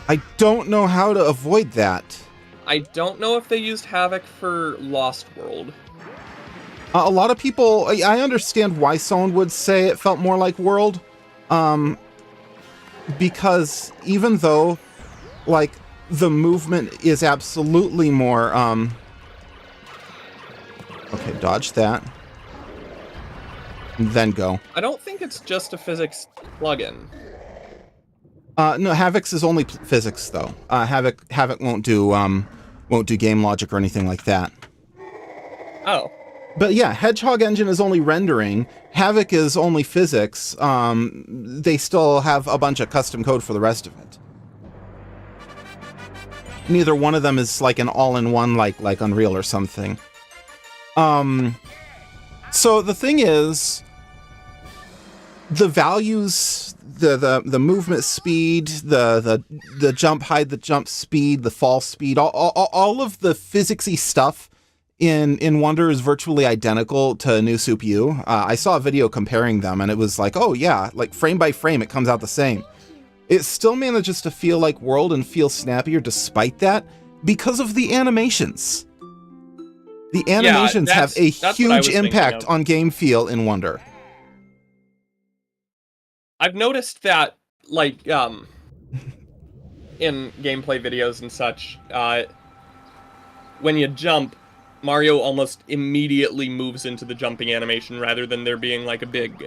I don't know how to avoid that. I don't know if they used Havoc for Lost World. A lot of people, I understand why someone would say it felt more like World. Because even though, like, the movement is absolutely more, okay, dodge that. Then go. I don't think it's just a physics plugin. No, Havoc's is only physics, though. Havoc won't do game logic or anything like that. Oh. But yeah, Hedgehog Engine is only rendering. Havoc is only physics. They still have a bunch of custom code for the rest of it. Neither one of them is like an all-in-one like Unreal or something. So the thing is, the values, the movement speed, the jump height, the jump speed, the fall speed, all of the physicsy stuff in Wonder is virtually identical to New Soup U. I saw a video comparing them, and it was like, oh yeah, like frame by frame, it comes out the same. It still manages to feel like World and feel snappier despite that because of the animations. The animations have a huge impact on game feel in Wonder. I've noticed that, like, in gameplay videos and such, when you jump, Mario almost immediately moves into the jumping animation rather than there being like a big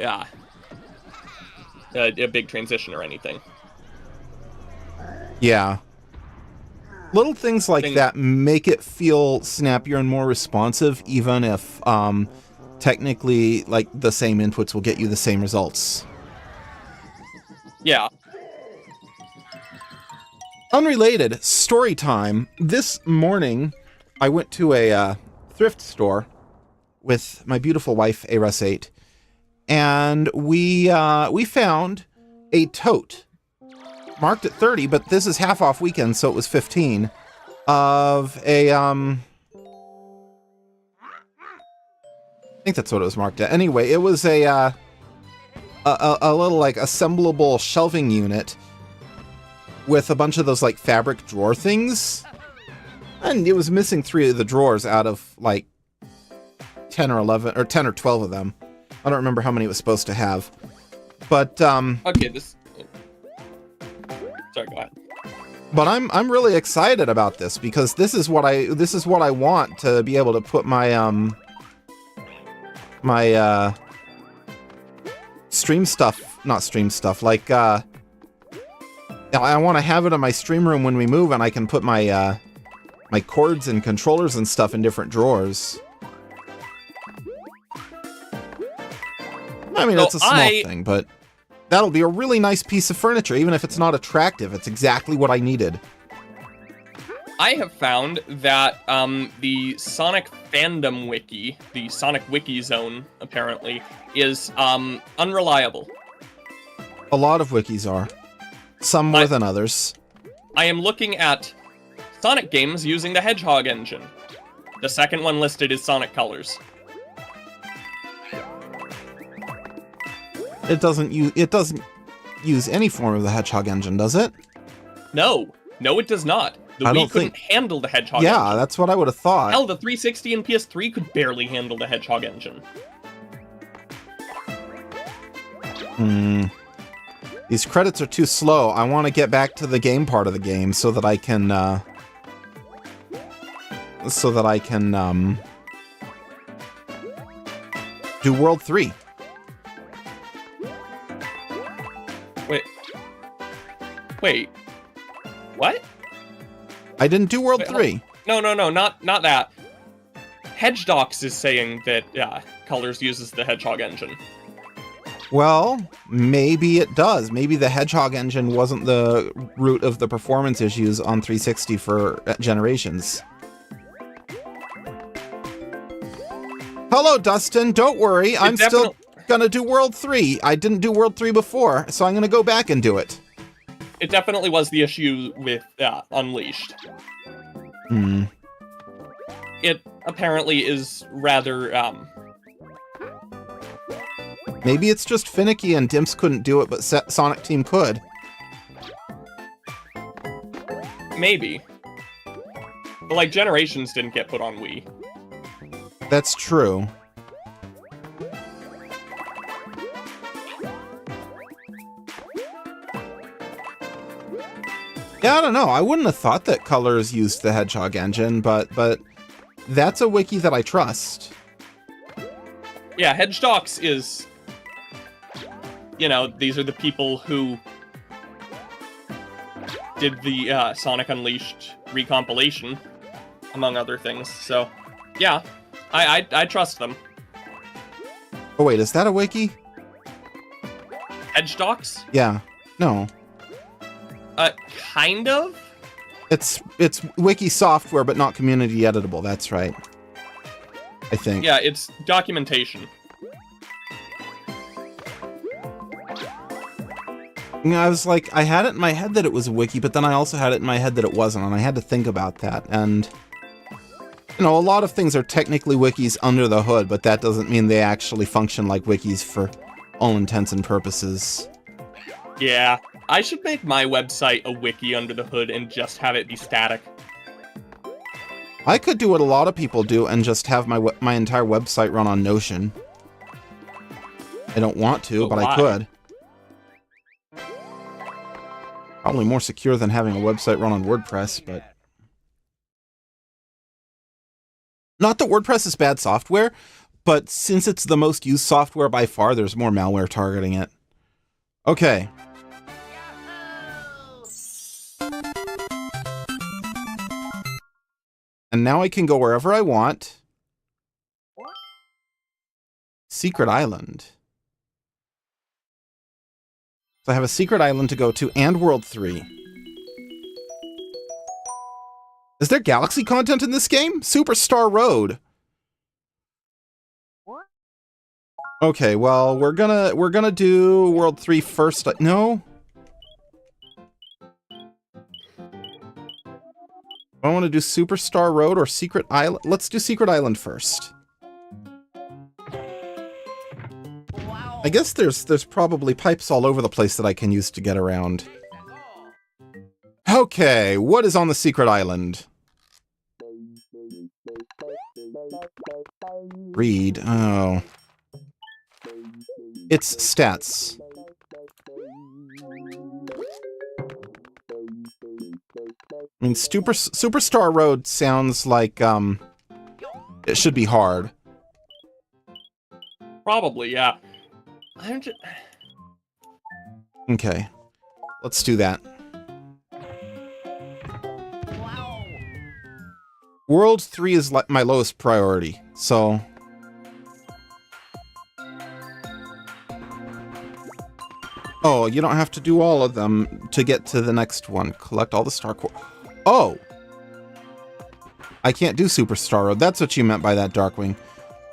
transition or anything. Yeah. Little things like that make it feel snappier and more responsive, even if technically like the same inputs will get you the same results. Yeah. Unrelated, story time. This morning, I went to a thrift store with my beautiful wife, Arus8, and we found a tote marked at 30, but this is half off weekend, so it was 15, of a I think that's what it was marked at. Anyway, it was a little like assemblable shelving unit with a bunch of those like fabric drawer things. And it was missing 3 of the drawers out of like 10 or 11 or 10 or 12 of them. I don't remember how many it was supposed to have. But okay, sorry, go ahead. But I'm really excited about this because this is what I want to be able to put my my stream stuff, not stream stuff, like I want to have it in my stream room when we move, and I can put my my cords and controllers and stuff in different drawers. I mean, it's a small thing, but that'll be a really nice piece of furniture, even if it's not attractive. It's exactly what I needed. I have found that the Sonic fandom wiki, the Sonic Wiki Zone, apparently, is unreliable. A lot of wikis are. Some more than others. I am looking at Sonic games using the Hedgehog engine. The second one listed is Sonic Colors. It doesn't use any form of the Hedgehog engine, does it? No, it does not. The Wii couldn't handle the Hedgehog engine. Yeah, that's what I would have thought. Hell, the 360 and PS3 could barely handle the Hedgehog engine. These credits are too slow. I want to get back to the game part of the game so that I can do World 3. Wait. What? I didn't do World 3. No, not that. Hedgedox is saying that Colors uses the Hedgehog engine. Well, maybe it does. Maybe the Hedgehog engine wasn't the root of the performance issues on 360 for generations. Hello, Dustin. Don't worry. I'm still gonna do World 3. I didn't do World 3 before, so I'm gonna go back and do it. It definitely was the issue with Unleashed. It apparently is rather, Maybe it's just finicky and Dimps couldn't do it, but Sonic Team could. Maybe. But, like, Generations didn't get put on Wii. That's true. Yeah, I don't know. I wouldn't have thought that Colors used the Hedgehog engine, but that's a wiki that I trust. Yeah, Hedgedox is... You know, these are the people who did the Sonic Unleashed recompilation, among other things. So, yeah, I trust them. Oh wait, is that a wiki? Hedgedox? Yeah. No. Kind of? It's wiki software, but not community editable. That's right. I think. Yeah, it's documentation. I was like, I had it in my head that it was a wiki, but then I also had it in my head that it wasn't, and I had to think about that. And, you know, a lot of things are technically wikis under the hood, but that doesn't mean they actually function like wikis for all intents and purposes. Yeah, I should make my website a wiki under the hood and just have it be static. I could do what a lot of people do and just have my entire website run on Notion. I don't want to, but I could. Probably more secure than having a website run on WordPress, but... Not that WordPress is bad software, but since it's the most used software by far, there's more malware targeting it. Okay. And now I can go wherever I want. Secret Island. So I have a secret island to go to and World 3. Is there Galaxy content in this game? Superstar Road. Okay, well, we're gonna do World 3 first. No? I want to do Superstar Road or Secret Island. Let's do Secret Island first. I guess there's probably pipes all over the place that I can use to get around. Okay, what is on the secret island? Read. Oh. It's stats. I mean, Superstar Road sounds like, it should be hard. Probably, yeah. I'm just... Okay. Let's do that. Wow. World 3 is my lowest priority, so... Oh, you don't have to do all of them to get to the next one. Collect all the star core. Oh! I can't do Superstar Road. That's what you meant by that, Darkwing.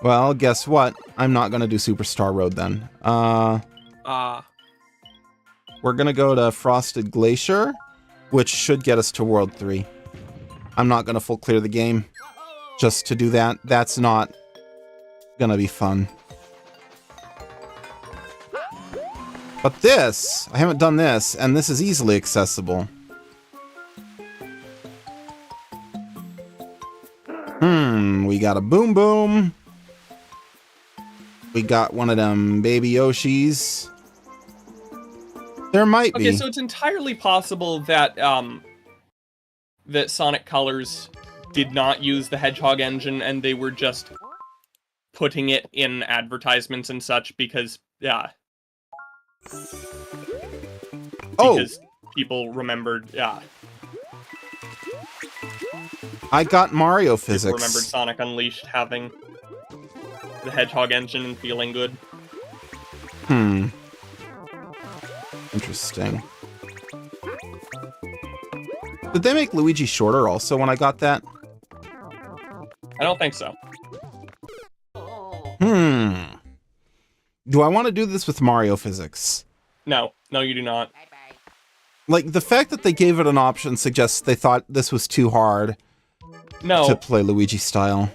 Well, guess what? I'm not going to do Superstar Road then. We're going to go to Frosted Glacier, which should get us to World 3. I'm not going to full clear the game just to do that. That's not going to be fun. But this, I haven't done this, and this is easily accessible. We got a Boom Boom. We got one of them Baby Yoshis. There might be. Okay, so it's entirely possible that that Sonic Colors did not use the Hedgehog engine and they were just putting it in advertisements and such because, yeah. Because people remembered, yeah. I got Mario Physics. People remembered Sonic Unleashed having the Hedgehog engine and feeling good. Interesting. Did they make Luigi shorter also when I got that? I don't think so. Do I want to do this with Mario Physics? No, you do not. Like, the fact that they gave it an option suggests they thought this was too hard to play Luigi style.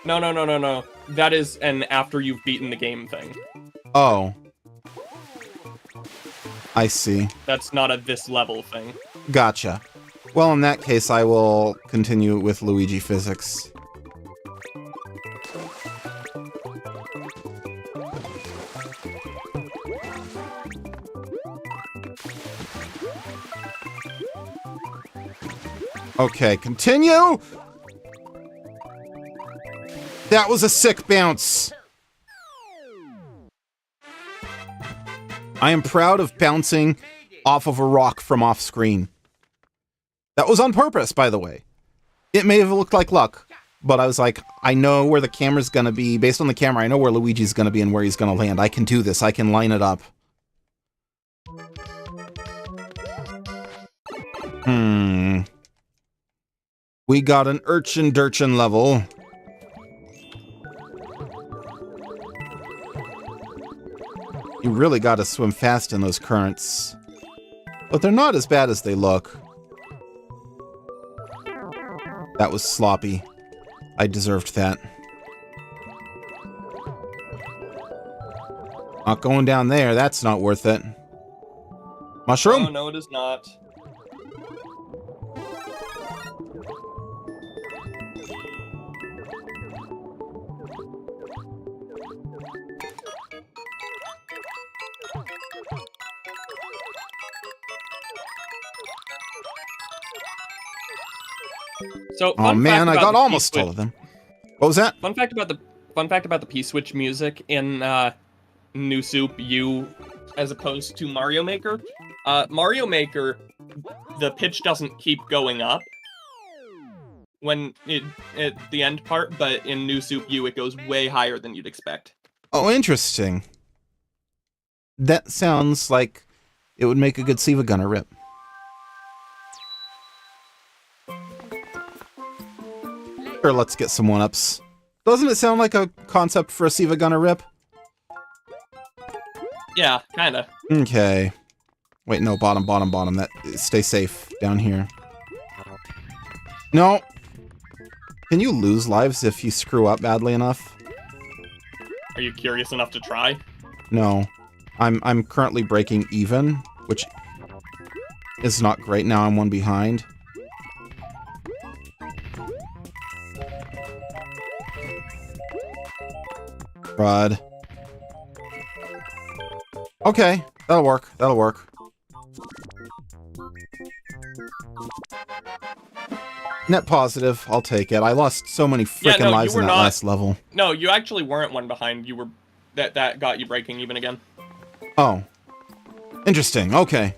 No. That is an after you've beaten the game thing. Oh. I see. That's not a this level thing. Gotcha. Well, in that case, I will continue with Luigi Physics. Okay, continue! That was a sick bounce! I am proud of bouncing off of a rock from off screen. That was on purpose, by the way. It may have looked like luck, but I was like, I know where the camera's gonna be. Based on the camera, I know where Luigi's gonna be and where he's gonna land. I can do this. I can line it up. We got an Urchin Durchin level. You really gotta swim fast in those currents. But they're not as bad as they look. That was sloppy. I deserved that. Not going down there, that's not worth it. Mushroom? Oh, no, it is not. So, oh man, I got almost all of them. What was that? Fun fact about the P-Switch music in New Soup U as opposed to Mario Maker. Mario Maker, the pitch doesn't keep going up when at the end part, but in New Soup U it goes way higher than you'd expect. Oh, interesting. That sounds like it would make a good Siva Gunner rip. Sure, let's get some one-ups. Doesn't it sound like a concept for a Siva Gunner rip? Yeah, kinda. Okay. Wait, no, bottom. That stay safe down here. No. Can you lose lives if you screw up badly enough? Are you curious enough to try? No. I'm currently breaking even, which is not great. Now I'm one behind. Crud. Okay, that'll work. Net positive, I'll take it. I lost so many freaking lives in that last level. No, you actually weren't one behind. You were that got you breaking even again. Oh. Interesting, okay.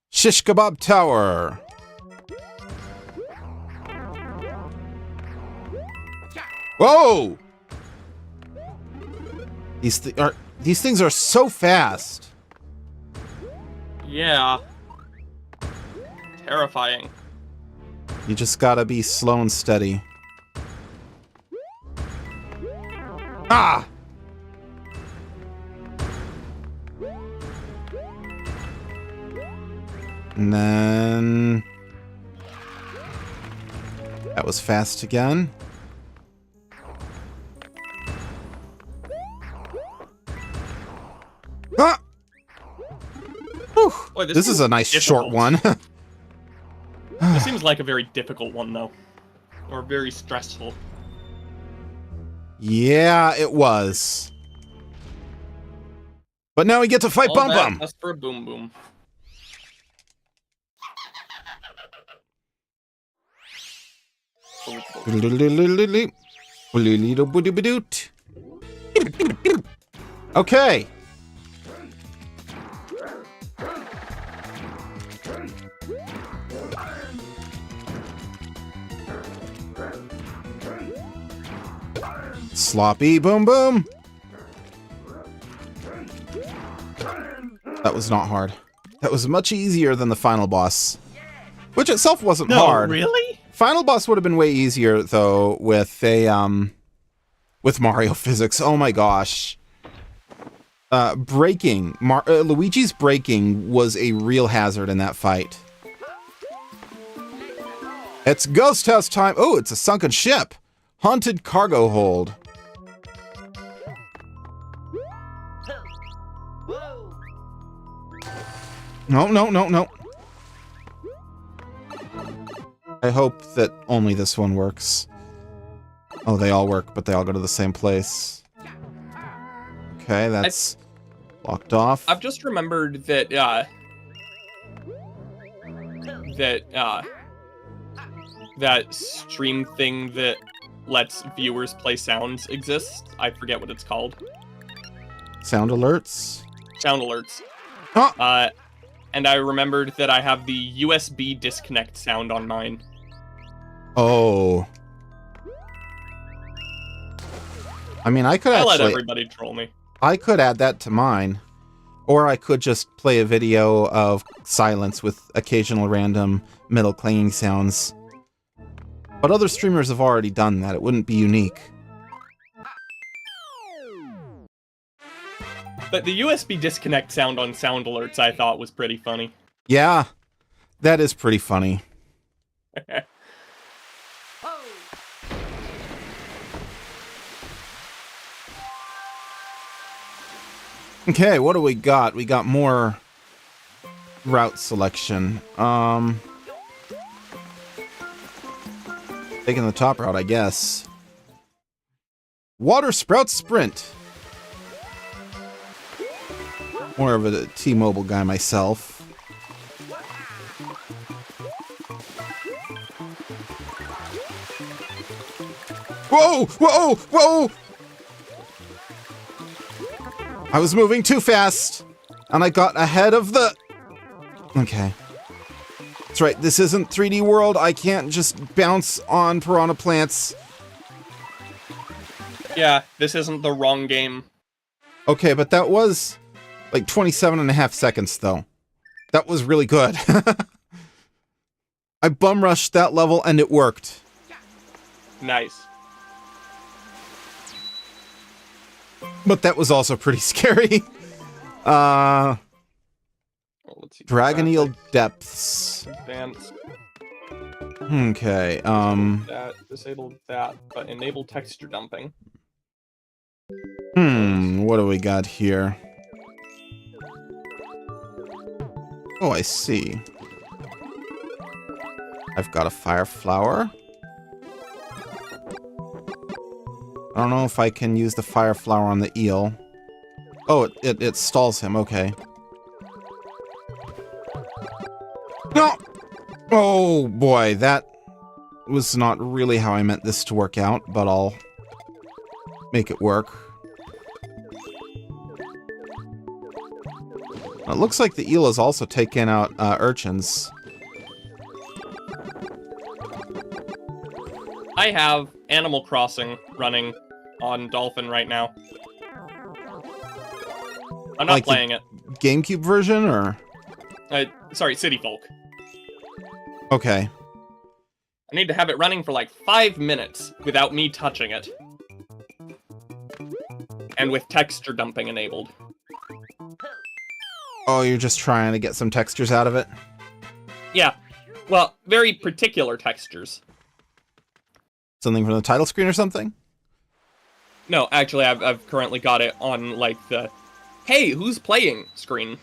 Shish Kebab Tower. Whoa! These things are so fast. Yeah. terrifying. You just gotta be slow and steady. Ah! And then... That was fast again. Ah! Whew. Boy, This is a nice short one. This seems like a very difficult one, though. Or very stressful. Yeah, it was. But now we get to fight All Bum that Bum. just for a boom boom. Okay. Sloppy boom boom. That was not hard. That was much easier than the final boss. Which itself wasn't hard. Really? Final boss would have been way easier though with a with Mario physics. Oh my gosh. Braking. Luigi's braking was a real hazard in that fight. It's ghost house time. Oh, it's a sunken ship. Haunted cargo hold. No, no, no, no. I hope that only this one works. Oh, they all work, but they all go to the same place. Okay, that's locked off. I've just remembered that, that stream thing that lets viewers play sounds exists. I forget what it's called. Sound alerts? Sound alerts. Huh? And I remembered that I have the USB disconnect sound on mine. Oh. I mean, I could I actually... let everybody troll me. I could add that to mine. Or I could just play a video of silence with occasional random metal clanging sounds. But other streamers have already done that. It wouldn't be unique. But the USB disconnect sound on sound alerts I thought was pretty funny. Yeah, that is pretty funny. Okay, what do we got? We got more route selection. Taking the top route, I guess. Water Sprout Sprint. More of a T-Mobile guy myself. Whoa! Whoa! Whoa! I was moving too fast, and I got ahead of the... Okay. That's right, this isn't 3D World. I can't just bounce on piranha plants. Yeah, this isn't the wrong game. Okay, but that was like 27.5 seconds, though. That was really good. I bum rushed that level, and it worked. Nice. But that was also pretty scary. Well, let's see. Dragon Eel Depths. Advanced. Okay, That, disabled that, but enable texture dumping. what do we got here? Oh, I see. I've got a fire flower. I don't know if I can use the fire flower on the eel. Oh, it stalls him, okay. No! Oh boy, that was not really how I meant this to work out, but I'll make it work. It looks like the eel is also taking out urchins. I have Animal Crossing running on Dolphin right now. I'm not Like playing it. GameCube version, or? Sorry, City Folk. Okay. I need to have it running for like 5 minutes without me touching it. And with texture dumping enabled. Oh, you're just trying to get some textures out of it? Yeah. Well, very particular textures. Something from the title screen or something? No, actually, I've currently got it on, like, the hey, who's playing screen.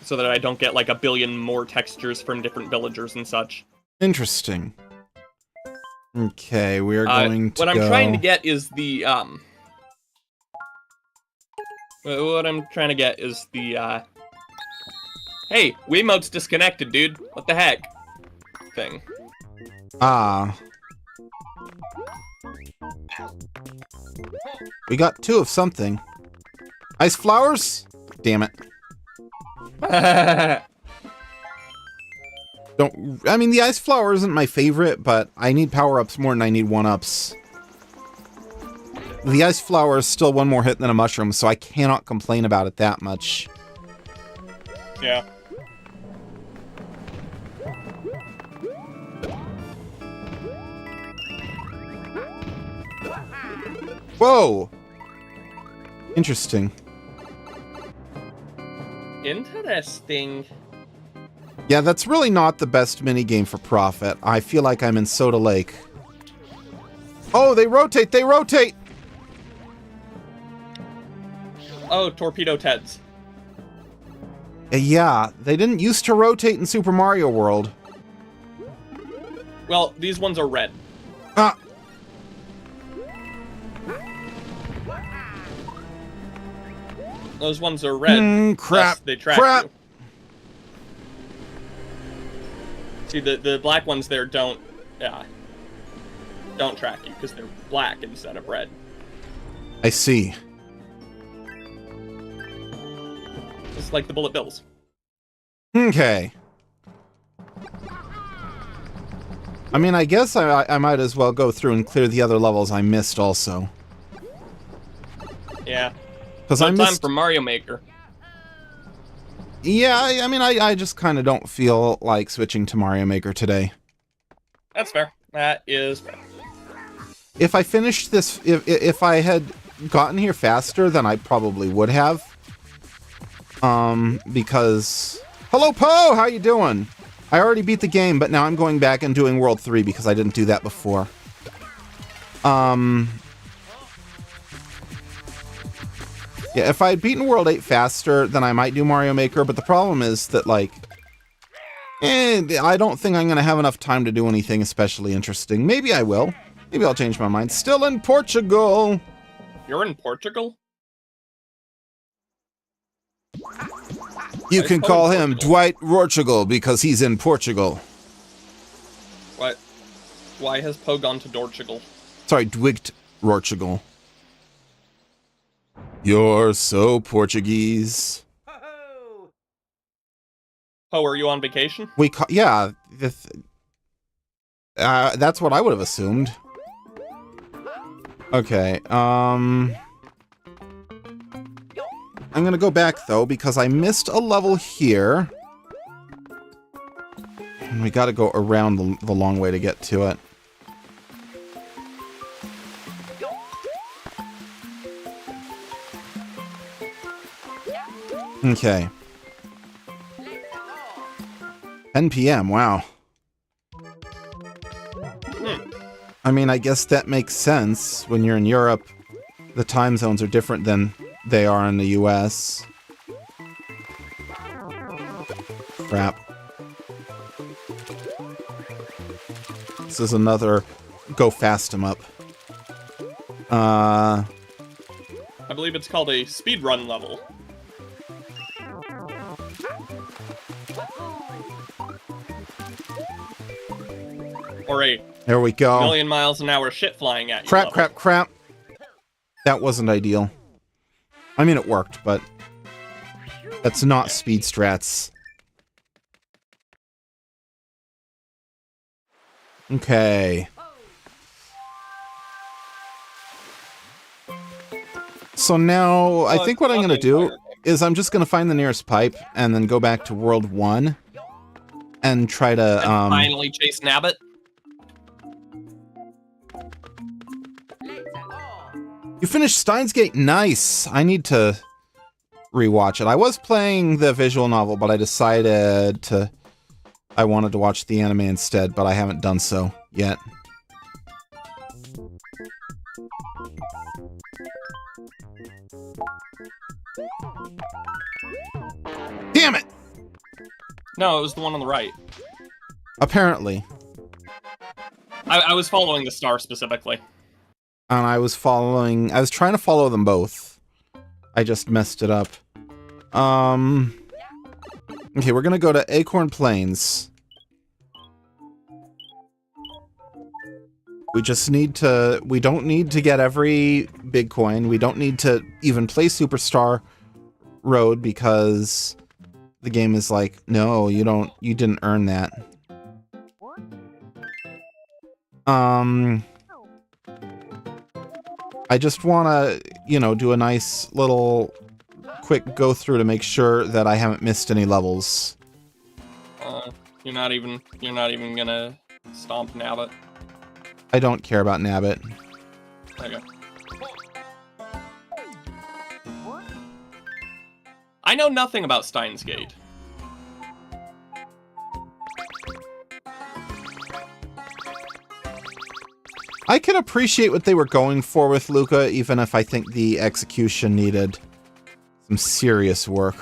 So that I don't get, like, a billion more textures from different villagers and such. Interesting. Okay, we are going to What I'm go... trying to get is the, What I'm trying to get is the, hey, Wiimote's disconnected, dude. What the heck? Thing. Ah. We got 2 of something. Ice flowers? Damn it. I mean, the ice flower isn't my favorite, but I need power-ups more than I need 1-ups. The ice flower is still one more hit than a mushroom, so I cannot complain about it that much. Yeah. Whoa! Interesting. Interesting. Yeah, that's really not the best minigame for profit. I feel like I'm in Soda Lake. Oh, they rotate! They rotate! Oh, Torpedo Teds. Yeah, they didn't used to rotate in Super Mario World. Well, these ones are red. Ah! Those ones are red. Crap! Thus they track Crap! you. See, the black ones there don't track you, because they're black instead of red. I see. Just like the bullet bills. Okay. I mean, I guess I might as well go through and clear the other levels I missed also. Yeah. Because No I time missed... for Mario Maker. Yeah, I mean, I just kind of don't feel like switching to Mario Maker today. That's fair. That is fair. If I finished this... If I had gotten here faster, then I probably would have. Because... Hello, Poe! How you doing? I already beat the game, but now I'm going back and doing World 3 because I didn't do that before. Yeah, if I had beaten World 8 faster, then I might do Mario Maker, but the problem is that, like... I don't think I'm going to have enough time to do anything especially interesting. Maybe I will. Maybe I'll change my mind. Still in Portugal! You're in Portugal? You can call him Dwight Portugal because he's in Portugal. What? Why has Poe gone to Dortugal? Sorry, Dwight Portugal. You're so Portuguese. Poe, are you on vacation? Yeah. That's what I would have assumed. Okay, I'm gonna go back, though, because I missed a level here. And we gotta go around the long way to get to it. Okay. 10 p.m., wow. I mean, I guess that makes sense. When you're in Europe, the time zones are different than they are in the US. Crap. This is another go fast 'em up. I believe it's called a speedrun level. Or a There we go. million miles an hour shit flying at you. Crap, level. crap, crap. That wasn't ideal. I mean, it worked, but that's not speed strats. Okay. So now, I think what I'm going to do is I'm just going to find the nearest pipe and then go back to World 1. and try to And finally chase Nabbit. You finished Steins Gate. Nice. I need to rewatch it. I was playing the visual novel, but I decided I wanted to watch the anime instead, but I haven't done so yet. Damn it! No, it was the one on the right. Apparently. I was following the star specifically. And I was trying to follow them both. I just messed it up. Okay, we're gonna go to Acorn Plains. We don't need to get every big coin. We don't need to even play Superstar Road because the game is like, no, you didn't earn that. I just want to, do a nice little quick go through to make sure that I haven't missed any levels. You're not even gonna stomp Nabbit. I don't care about Nabbit. Okay. I know nothing about Steins Gate. I can appreciate what they were going for with Luca, even if I think the execution needed some serious work.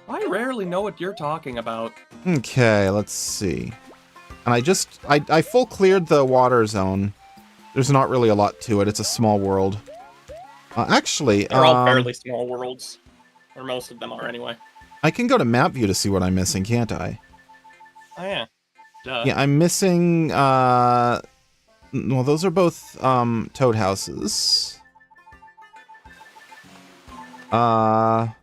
I rarely know what you're talking about. Okay, let's see. And I full cleared the water zone. There's not really a lot to it. It's a small world. Actually, they're all fairly small worlds. Or most of them are, anyway. I can go to map view to see what I'm missing, can't I? Oh, yeah. Duh. Yeah, I'm missing, well, those are both, toad houses. I'm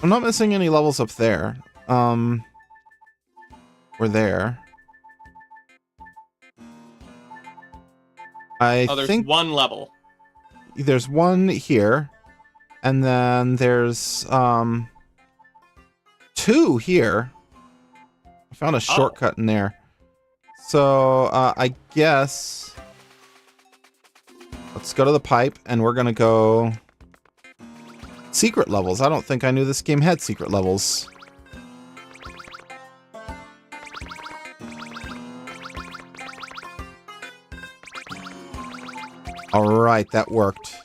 not missing any levels up there. We're there. There's think one level. There's one here. And then there's, 2 here. I found a shortcut in there. So, I guess let's go to the pipe, and we're gonna go secret levels. I don't think I knew this game had secret levels. Alright, that worked.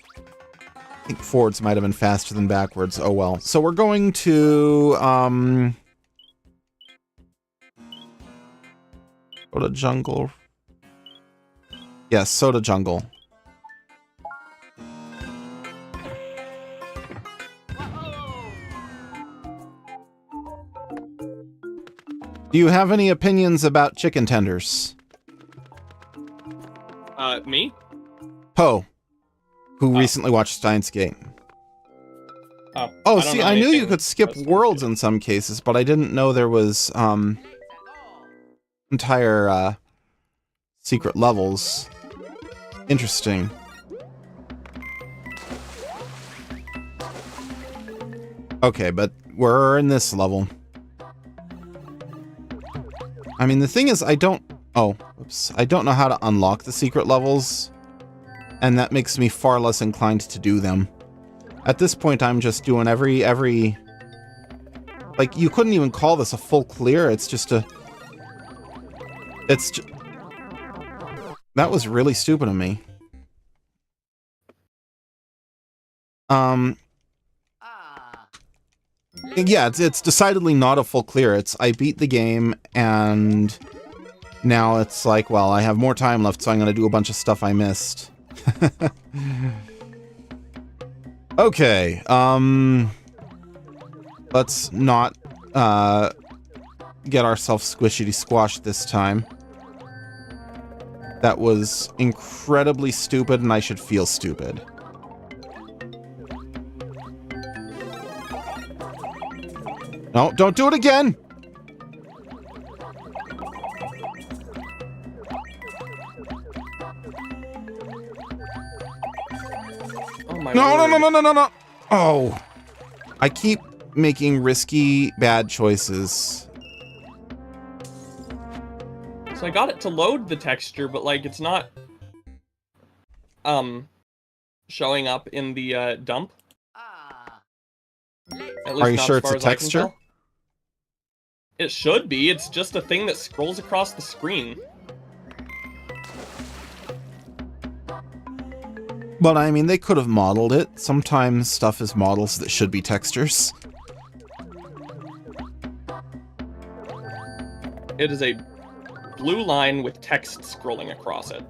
I think forwards might have been faster than backwards. Oh well. So we're going to, Soda Jungle. Yes, Soda Jungle. Do you have any opinions about chicken tenders? Me? Poe, who recently watched Steins Gate. Oh, see, I knew you could skip worlds in some cases, but I didn't know there was, entire, secret levels. Interesting. Okay, but we're in this level. I mean, the thing is, I don't know how to unlock the secret levels, and that makes me far less inclined to do them. At this point, I'm just doing every... Like, you couldn't even call this a full clear, it's just a... That was really stupid of me. Yeah, it's decidedly not a full clear. I beat the game, and now it's like, well, I have more time left, so I'm gonna do a bunch of stuff I missed. Okay, let's not, get ourselves squishity squashed this time. That was incredibly stupid, and I should feel stupid. No, don't do it again! Oh my No, word. no, no, no, no, no, no! Oh. I keep making risky, bad choices. So I got it to load the texture, but like it's not showing up in the dump. At least Are you not sure as it's far a as I can texture? tell. It should be. It's just a thing that scrolls across the screen. But I mean, they could have modeled it. Sometimes stuff is models that should be textures. It is a blue line with text scrolling across it.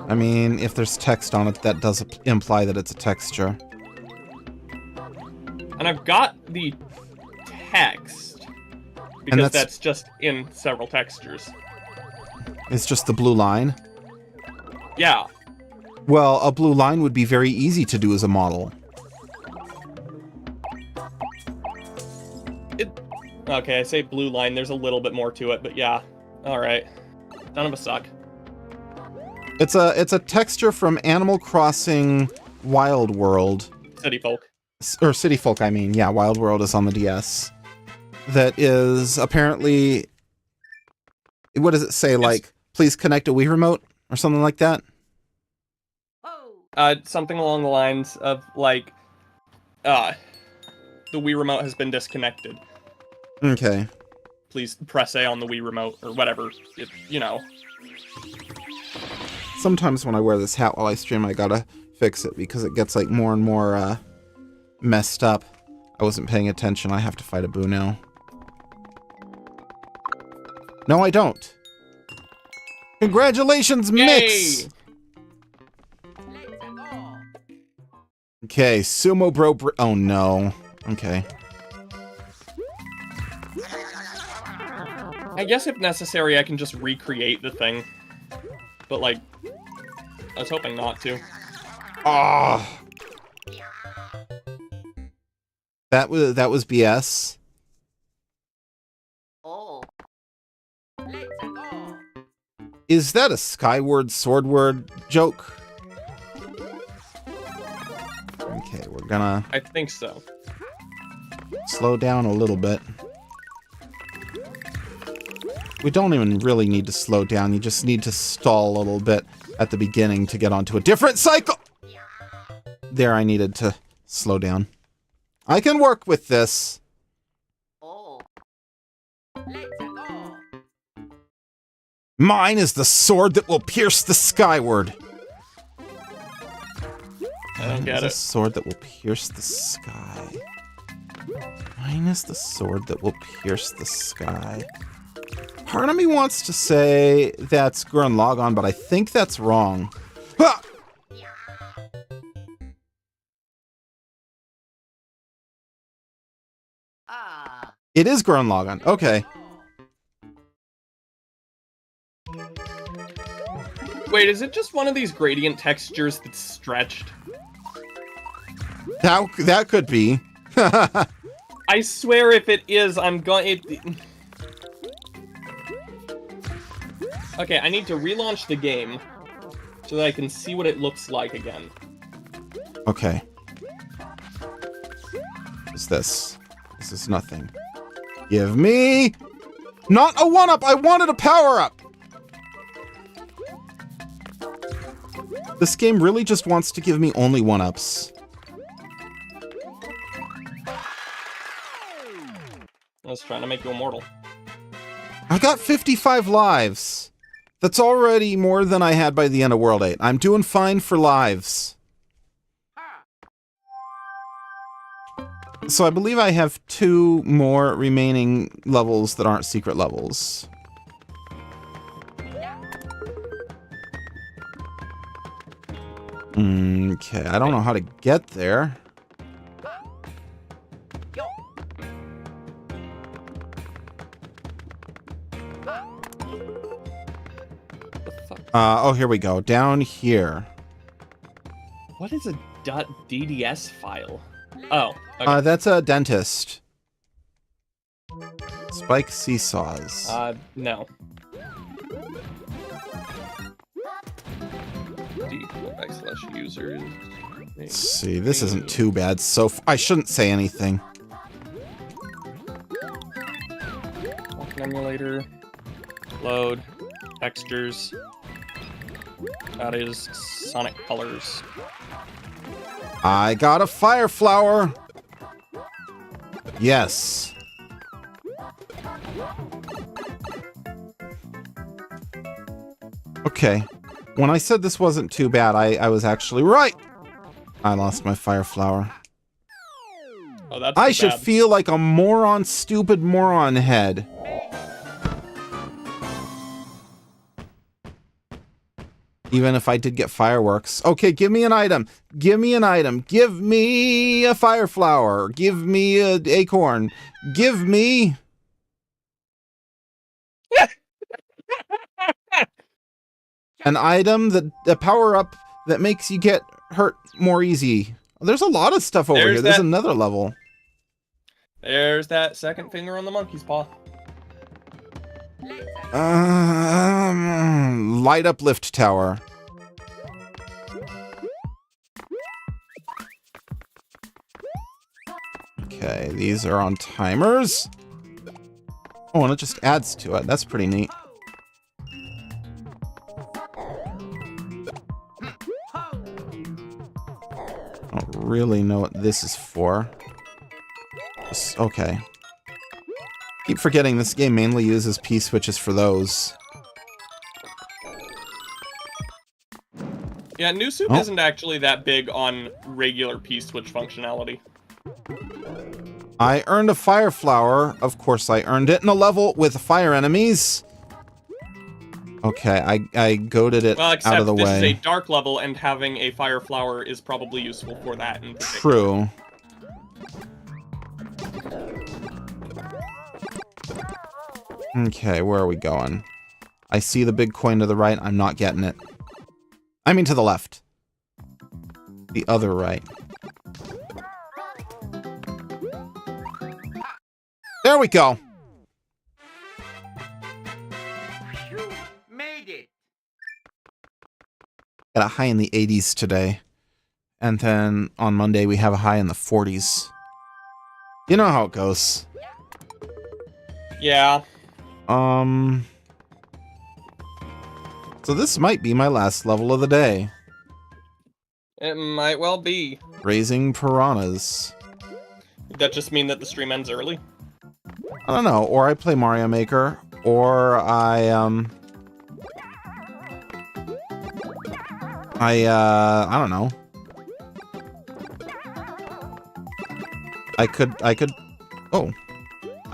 I mean, if there's text on it, that does imply that it's a texture. And I've got the text because that's- that's just in several textures. It's just the blue line. Yeah. Well, a blue line would be very easy to do as a model. Okay, I say blue line. There's a little bit more to it, but yeah. All right. None of us suck. It's a texture from Animal Crossing Wild World. City folk. Or City Folk, I mean. Yeah, Wild World is on the DS. That is apparently... What does it say? Like, please connect a Wii remote? Or something like that? Something along the lines of, like, the Wii remote has been disconnected. Okay. Please press A on the Wii remote, or whatever. You know. Sometimes when I wear this hat while I stream, I gotta fix it because it gets, like, more and more, messed up. I wasn't paying attention. I have to fight a boo now. No, I don't. Congratulations, Mix! Yay! Okay, Sumo Bro... oh, no. Okay. I guess if necessary, I can just recreate the thing. But, like, I was hoping not to. Ah! That was BS. Is that a Skyward Swordward joke? Okay, we're gonna I think so. slow down a little bit. We don't even really need to slow down. You just need to stall a little bit at the beginning to get onto a different cycle. There, I needed to slow down. I can work with this. Mine is the sword that will pierce the skyward. I don't get Mine is a it. sword that will pierce the sky. Mine is the sword that will pierce the sky. Part of me wants to say that's Gurren Lagann, but I think that's wrong. Ah! It is Gurren Lagann. Okay. Wait, is it just one of these gradient textures that's stretched? That could be. I swear if it is, I'm going... Okay, I need to relaunch the game so that I can see what it looks like again. Okay. What's this? This is nothing. Give me... Not a 1-up! I wanted a power-up! This game really just wants to give me only 1-ups. I was trying to make you immortal. I got 55 lives. That's already more than I had by the end of World 8. I'm doing fine for lives. So I believe I have 2 more remaining levels that aren't secret levels. Okay, I don't know how to get there. Oh, here we go. Down here. What is a .dds file? Oh, okay. That's a dentist. Spike seesaws. No. D /users. Let's see, this isn't too bad. So I shouldn't say anything. Walking emulator. Load. Textures. That is Sonic Colors. I got a fire flower. Yes. Okay. When I said this wasn't too bad, I was actually right. I lost my fire flower. Oh, that's I too should bad. feel like a moron, stupid moron head. Even if I did get fireworks. Okay, give me an item. Give me an item. Give me a fire flower. Give me an acorn. Give me... an item that... a power-up that makes you get hurt more easy. There's a lot of stuff over here. There's another level. There's that second finger on the monkey's paw. Light up lift tower. Okay, these are on timers. Oh, and it just adds to it. That's pretty neat. I don't really know what this is for. Okay. Keep forgetting this game mainly uses P-switches for those. Yeah, New Soup isn't actually that big on regular P-switch functionality. I earned a fire flower. Of course I earned it in a level with fire enemies. Okay, I goaded it out of the way. Well, except this is a dark level, and having a fire flower is probably useful for that in particular. True. Okay, where are we going? I see the big coin to the right. I'm not getting it. I mean to the left. The other right. There we go. You made it. Got a high in the 80s today. And then on Monday we have a high in the 40s. You know how it goes. Yeah. So this might be my last level of the day. It might well be. Raising piranhas. Does that just mean that the stream ends early? I don't know. Or I play Mario Maker. Or I don't know. I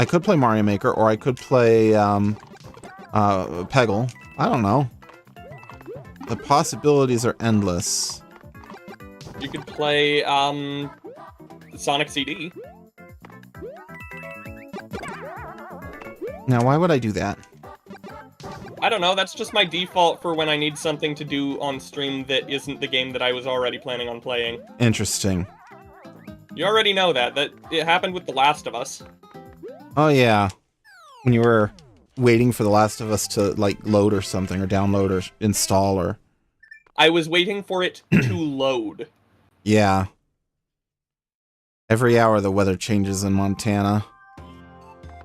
could play Mario Maker, or I could play, Peggle. I don't know. The possibilities are endless. You could play, Sonic CD. Now, why would I do that? I don't know, that's just my default for when I need something to do on stream that isn't the game that I was already planning on playing. Interesting. You already know that it happened with The Last of Us. Oh, yeah. When you were waiting for The Last of Us to, like, load or something, or download, or install, or... I was waiting for it to load. Yeah. Every hour the weather changes in Montana.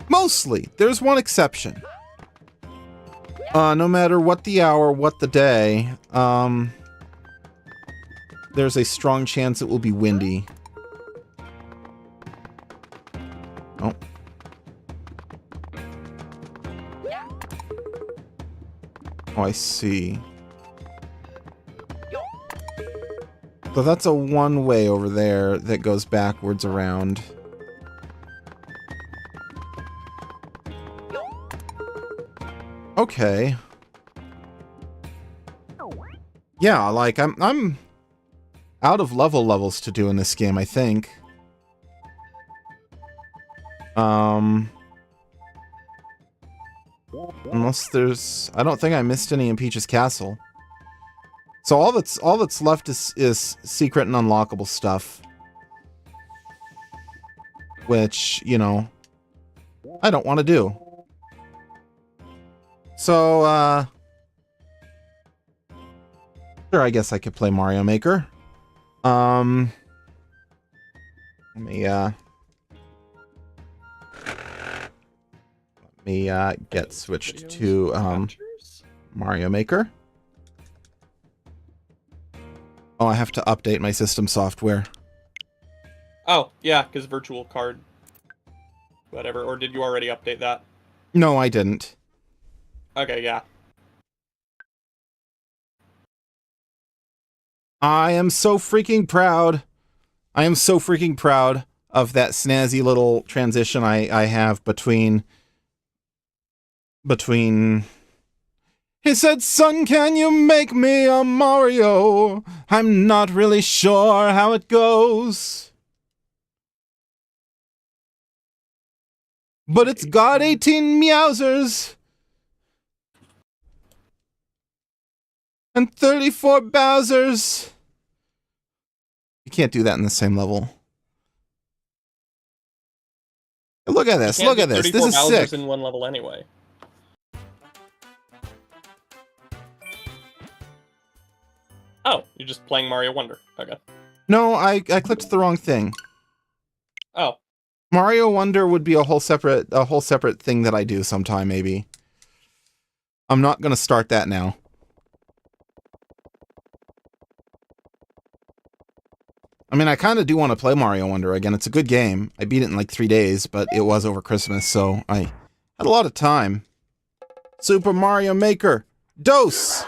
Mostly. There's one exception. No matter what the hour, what the day, there's a strong chance it will be windy. Oh. Oh, I see. So that's a one-way over there that goes backwards around. Okay. Yeah, like, I'm out of levels to do in this game, I think. Unless there's... I don't think I missed any in Peach's Castle. So all that's left is secret and unlockable stuff. Which, you know, I don't want to do. So, sure, I guess I could play Mario Maker. Let me get switched to Mario Maker. Oh, I have to update my system software. Oh, yeah, because virtual card. Whatever. Or did you already update that? No, I didn't. Okay, yeah. I am so freaking proud. I am so freaking proud of that snazzy little transition I have between... He said, son, can you make me a Mario? I'm not really sure how it goes. But it's got 18 Meowsers. And 34 Bowsers. You can't do that in the same level. Look at this. Look at this. This is sick. In one level anyway. Oh, you're just playing Mario Wonder. Okay. No, I clicked the wrong thing. Oh. Mario Wonder would be a whole separate thing that I do sometime, maybe. I'm not gonna start that now. I mean, I kind of do want to play Mario Wonder again. It's a good game. I beat it in like 3 days, but it was over Christmas, so I had a lot of time. Super Mario Maker. Dose!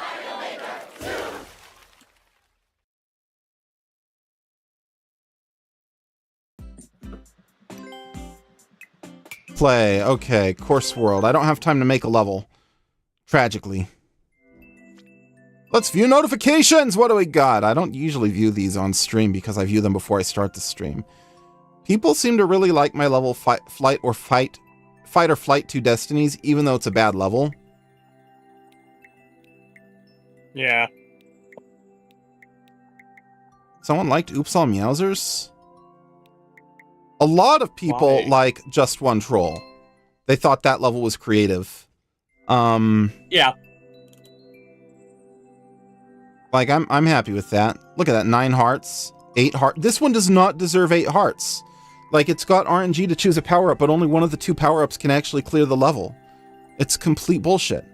Play. Okay, Course World. I don't have time to make a level. Tragically. Let's view notifications! What do we got? I don't usually view these on stream because I view them before I start the stream. People seem to really like my level Fight or Flight 2 Destinies, even though it's a bad level. Yeah. Someone liked Oops All Meowsers? A lot of people like Just One Troll. They thought that level was creative. Yeah. Like, I'm happy with that. Look at that, 9 hearts, 8 hearts. This one does not deserve 8 hearts. Like, it's got RNG to choose a power-up, but only one of the 2 power-ups can actually clear the level. It's complete bullshit.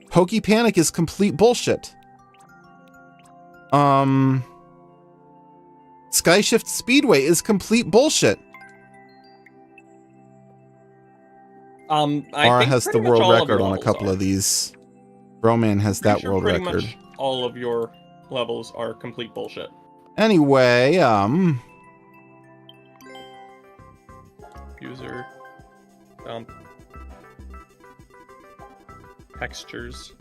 Pokey Panic is complete bullshit. Skyshift Speedway is complete bullshit. Ara has the world record on a couple of these. Broman has that world record. All of your levels are complete bullshit. Anyway, User dump textures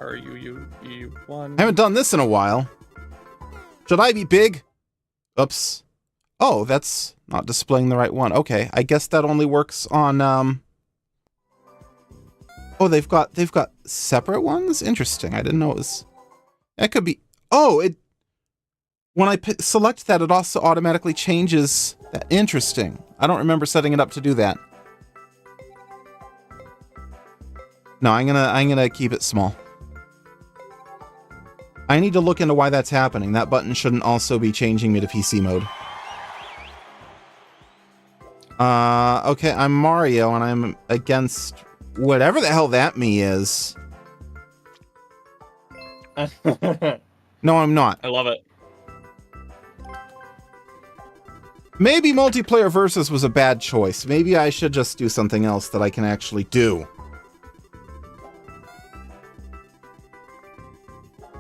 RUU1. I haven't done this in a while. Should I be big? Oops. Oh, that's not displaying the right one. Okay, I guess that only works on Oh, they've got separate ones? Interesting. I didn't know it was... That could be... Oh, it... When I select that, it also automatically changes... That. Interesting. I don't remember setting it up to do that. No, I'm gonna keep it small. I need to look into why that's happening. That button shouldn't also be changing me to PC mode. Okay, I'm Mario, and I'm against... Whatever the hell that me is. No, I'm not. I love it. Maybe multiplayer versus was a bad choice. Maybe I should just do something else that I can actually do.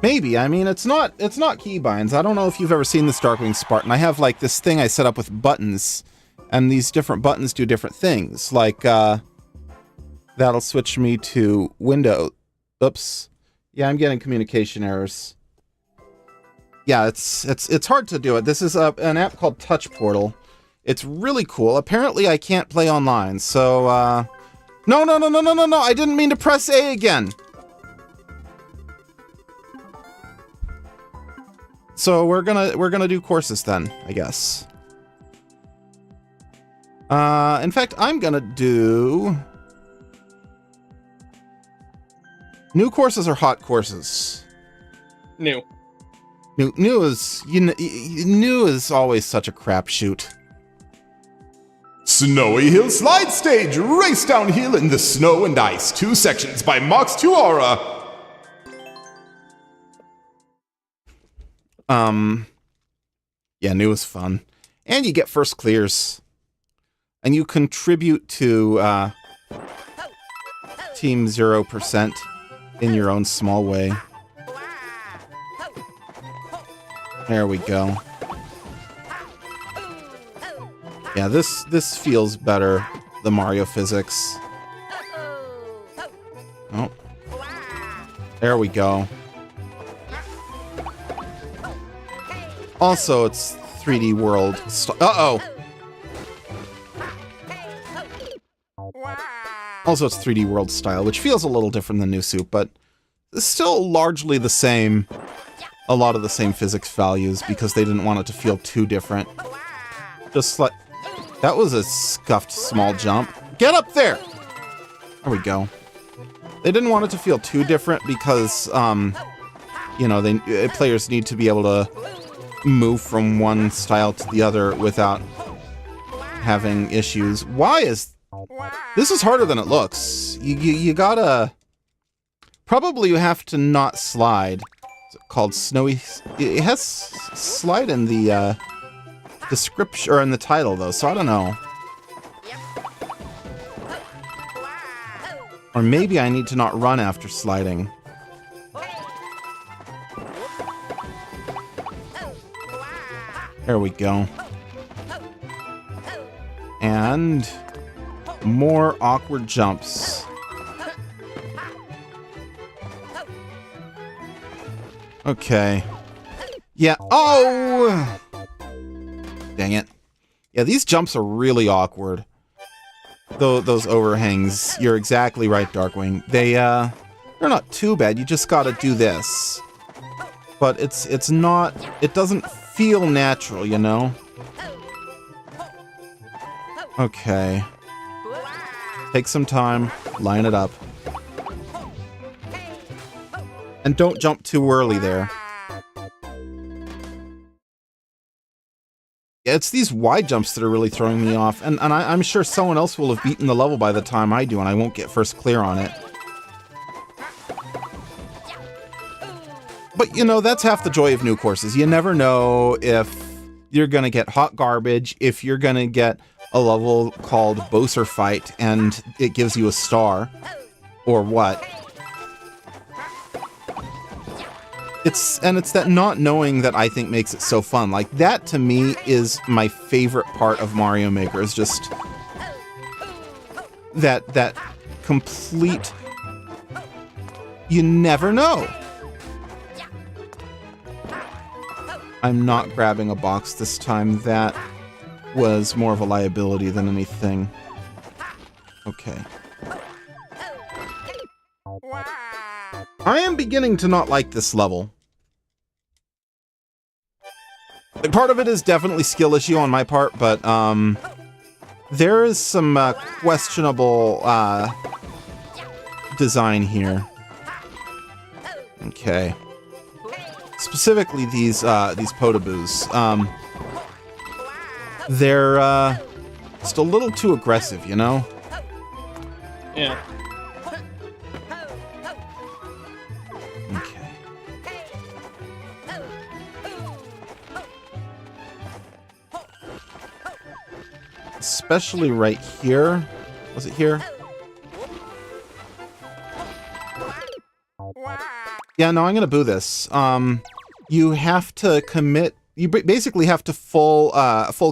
Maybe. I mean, it's not keybinds. I don't know if you've ever seen this Darkwing Spartan. I have like this thing I set up with buttons, and these different buttons do different things. Like, that'll switch me to window. Oops. Yeah, I'm getting communication errors. Yeah, it's hard to do it. This is an app called Touch Portal. It's really cool. Apparently I can't play online, so No, I didn't mean to press A again. So we're gonna do courses then, I guess. In fact, I'm gonna do new courses or hot courses? New. New is new is always such a crapshoot. Snowy Hill Slide Stage. Race downhill in the snow and ice. 2 sections by Mox Tuara. Yeah, new is fun. And you get first clears. And you contribute to Team 0% in your own small way. There we go. Yeah, this feels better, the Mario physics. Oh. There we go. Also, it's 3D World. Uh-oh! Also, it's 3D World style, which feels a little different than New Soup, but it's still largely the same. A lot of the same physics values, because they didn't want it to feel too different. Just like... That was a scuffed small jump. Get up there! There we go. They didn't want it to feel too different because, you know, players need to be able to move from one style to the other without having issues. Why is... This is harder than it looks. You gotta... Probably you have to not slide. Is it called Snowy... It has slide in the, description, or in the title, though, so I don't know. Or maybe I need to not run after sliding. There we go. And more awkward jumps. Okay. Yeah. Oh! Dang it. Yeah, these jumps are really awkward. Those overhangs. You're exactly right, Darkwing. They're not too bad. You just gotta do this. But it's not... It doesn't feel natural, you know? Okay. Take some time. Line it up. And don't jump too early there. Yeah, it's these wide jumps that are really throwing me off, and I'm sure someone else will have beaten the level by the time I do, and I won't get first clear on it. But, you know, that's half the joy of new courses. You never know if you're gonna get hot garbage, if you're gonna get a level called Bowser Fight, and it gives you a star, or what. It's that not knowing that I think makes it so fun. Like, that to me is my favorite part of Mario Maker, is just that complete, you never know. I'm not grabbing a box this time. That was more of a liability than anything. Okay. I am beginning to not like this level. Like, part of it is definitely skill issue on my part, but there is some questionable design here. Okay. Specifically these potaboos. They're just a little too aggressive, you know? Yeah. Okay. Especially right here. Was it here? Yeah, no, I'm gonna boo this. You have to commit. You basically have to full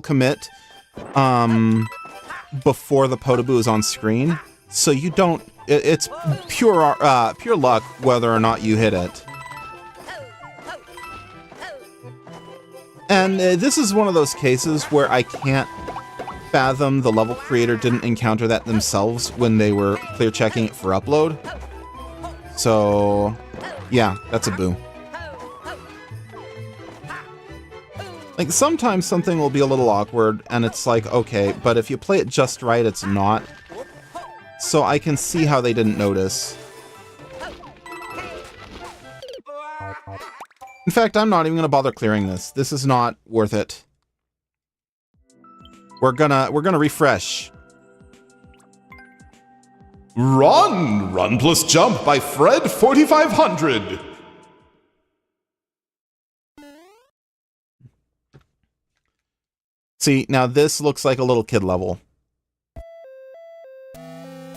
commit before the potaboo is on screen, so you don't. It's pure luck whether or not you hit it. And this is one of those cases where I can't fathom the level creator didn't encounter that themselves when they were clear checking it for upload. So, yeah, that's a boo. Like, sometimes something will be a little awkward, and it's like, okay, but if you play it just right, it's not. So I can see how they didn't notice. In fact, I'm not even going to bother clearing this. This is not worth it. We're gonna refresh. Run plus jump by Fred 4500. See, now this looks like a little kid level.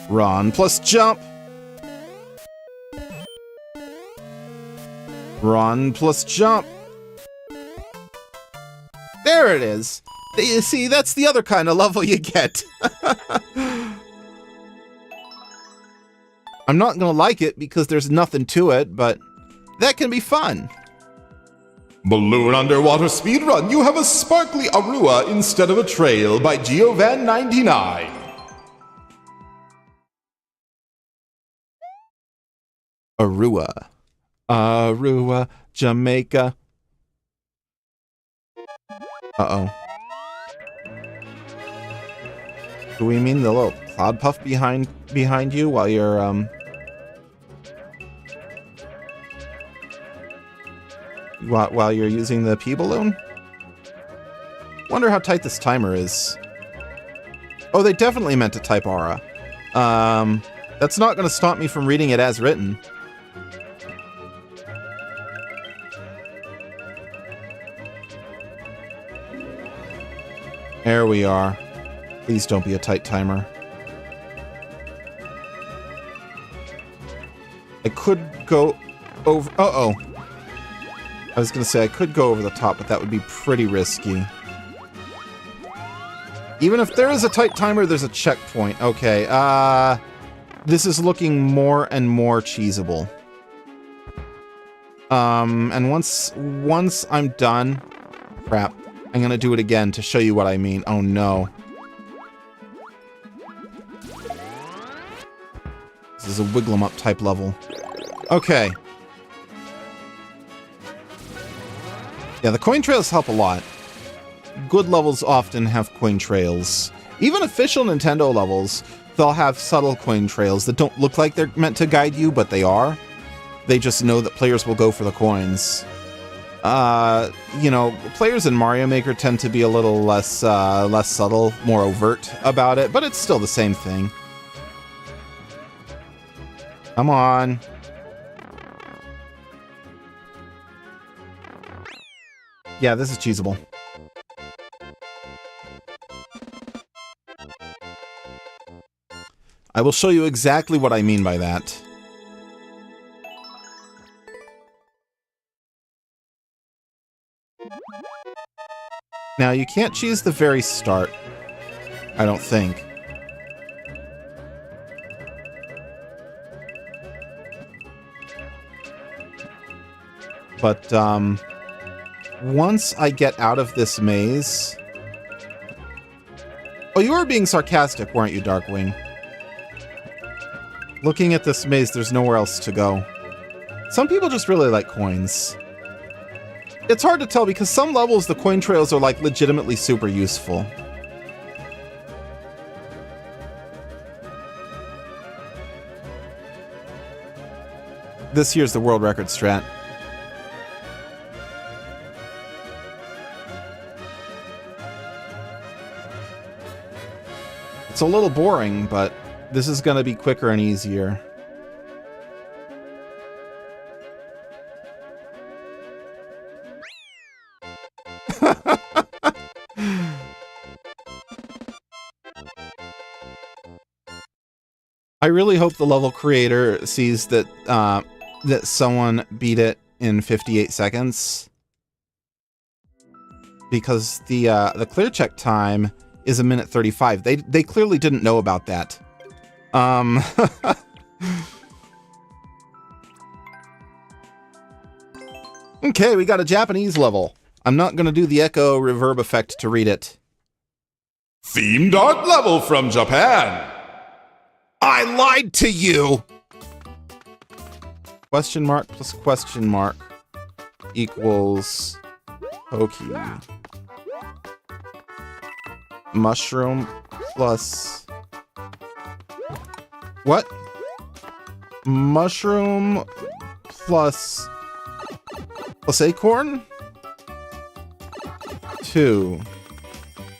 Run plus jump. Run plus jump. There it is. You see, that's the other kind of level you get. I'm not going to like it because there's nothing to it, but that can be fun. Balloon underwater speedrun. You have a sparkly Arua instead of a trail by Giovan99. Arua. Arua, Jamaica. Uh-oh. Do we mean the little cloud puff behind you while you're, while you're using the pea balloon? Wonder how tight this timer is. Oh, they definitely meant to type aura. That's not going to stop me from reading it as written. There we are. Please don't be a tight timer. I could go over... Uh-oh. I was going to say I could go over the top, but that would be pretty risky. Even if there is a tight timer, there's a checkpoint. Okay, this is looking more and more cheesable. And once I'm done... Crap. I'm going to do it again to show you what I mean. Oh, no. This is a wiggle 'em up type level. Okay. Yeah, the coin trails help a lot. Good levels often have coin trails. Even official Nintendo levels, they'll have subtle coin trails that don't look like they're meant to guide you, but they are. They just know that players will go for the coins. You know, players in Mario Maker tend to be a little less subtle, more overt about it, but it's still the same thing. Come on. Yeah, this is cheesable. I will show you exactly what I mean by that. Now, you can't cheese the very start. I don't think. But, once I get out of this maze... Oh, you were being sarcastic, weren't you, Darkwing? Looking at this maze, there's nowhere else to go. Some people just really like coins. It's hard to tell because some levels the coin trails are like legitimately super useful. This here's the world record strat. It's a little boring, but this is going to be quicker and easier. I really hope the level creator sees that that someone beat it in 58 seconds, because the clear check time is 1:35. They clearly didn't know about that. Okay, we got a Japanese level. I'm not going to do the echo reverb effect to read it. Themed art level from Japan. I lied to you! Question mark plus question mark equals Pokey. Mushroom plus... What? Mushroom plus plus acorn. 2.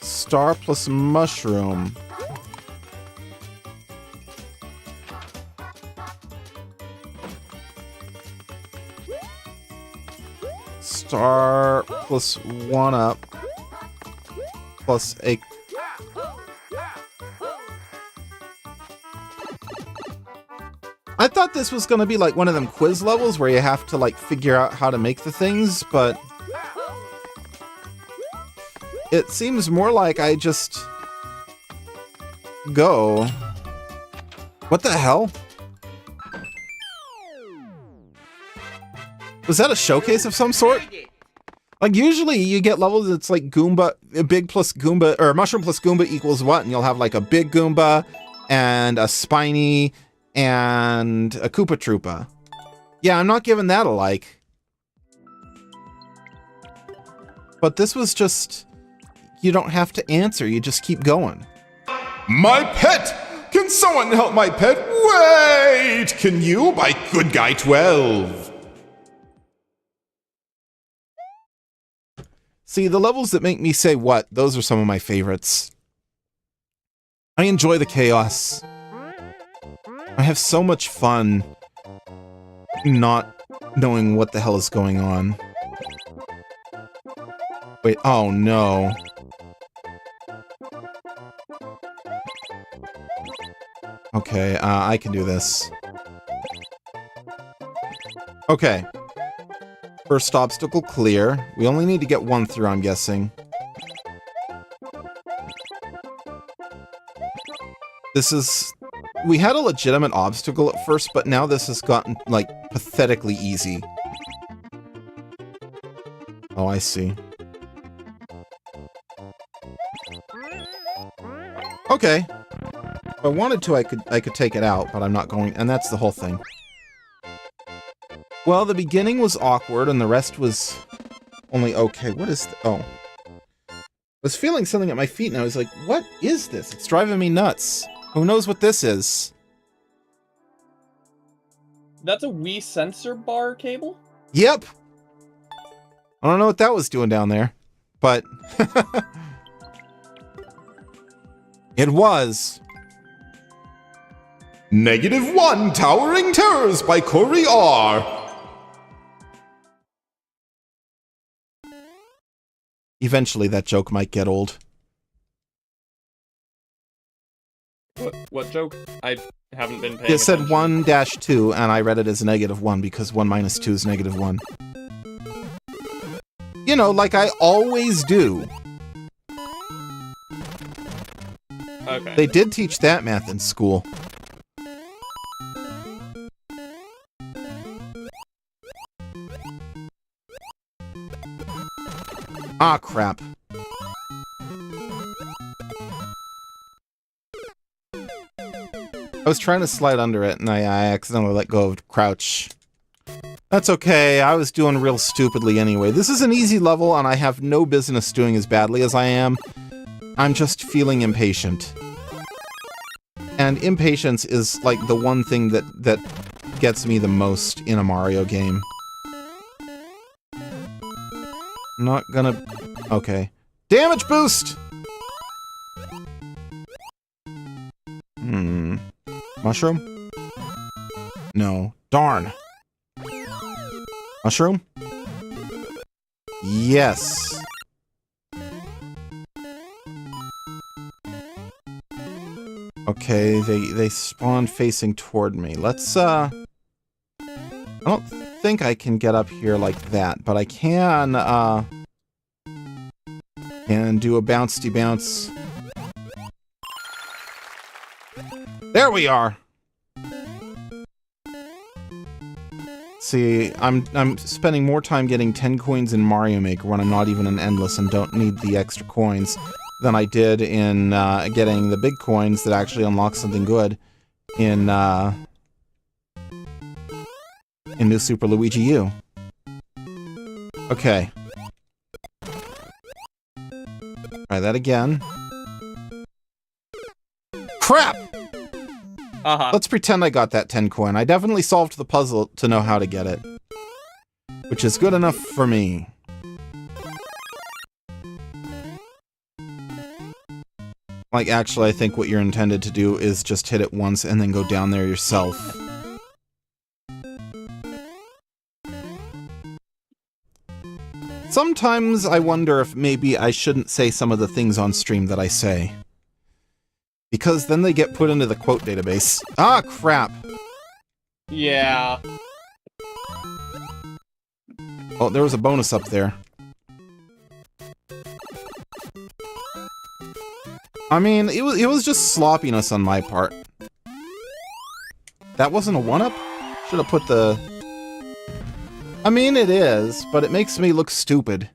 Star plus mushroom. Star plus 1-up plus a... I thought this was going to be like one of them quiz levels where you have to like figure out how to make the things, but it seems more like I just go. What the hell? Was that a showcase of some sort? Like usually you get levels that's like Goomba, big plus Goomba, or mushroom plus Goomba equals what? And you'll have like a big Goomba and a spiny and a Koopa Troopa. Yeah, I'm not giving that a like. But this was just, you don't have to answer, you just keep going. My pet! Can someone help my pet? Wait! Can you? By Good Guy 12. See, the levels that make me say what, those are some of my favorites. I enjoy the chaos. I have so much fun not knowing what the hell is going on. Wait, oh no. Okay, I can do this. Okay. First obstacle clear. We only need to get 1 through, I'm guessing. This is... We had a legitimate obstacle at first, but now this has gotten, like, pathetically easy. Oh, I see. Okay. If I wanted to, I could take it out, but I'm not going, and that's the whole thing. Well, the beginning was awkward, and the rest was only okay. What is... Oh. I was feeling something at my feet, and I was like, what is this? It's driving me nuts. Who knows what this is? That's a Wii sensor bar cable? Yep! I don't know what that was doing down there, but... It was. -1 Towering Terrors by Corey R. Eventually that joke might get old. What joke? I haven't been paying It said attention. 1-2, and I read it as -1 because 1 minus 2 is -1. You know, like I always do. Okay. They did teach that math in school. Ah, crap. I was trying to slide under it, and I accidentally let go of crouch. That's okay, I was doing real stupidly anyway. This is an easy level, and I have no business doing as badly as I am. I'm just feeling impatient. And impatience is, like, the one thing that gets me the most in a Mario game. Not gonna... Okay. Damage boost! Mushroom? No. Darn. Mushroom? Yes. Okay, they spawn facing toward me. Let's, I don't think I can get up here like that, but I can do a bouncy bounce. There we are! See, I'm spending more time getting 10 coins in Mario Maker when I'm not even an endless and don't need the extra coins than I did in getting the big coins that actually unlock something good in New Super Luigi U. Okay. Try that again. Crap! Let's pretend I got that 10 coin. I definitely solved the puzzle to know how to get it. which is good enough for me. Like, actually, I think what you're intended to do is just hit it once and then go down there yourself. Sometimes I wonder if maybe I shouldn't say some of the things on stream that I say. Because then they get put into the quote database. Ah, crap! Yeah. Oh, there was a bonus up there. I mean, it was just sloppiness on my part. That wasn't a 1-up? Should have put the... I mean, it is, but it makes me look stupid.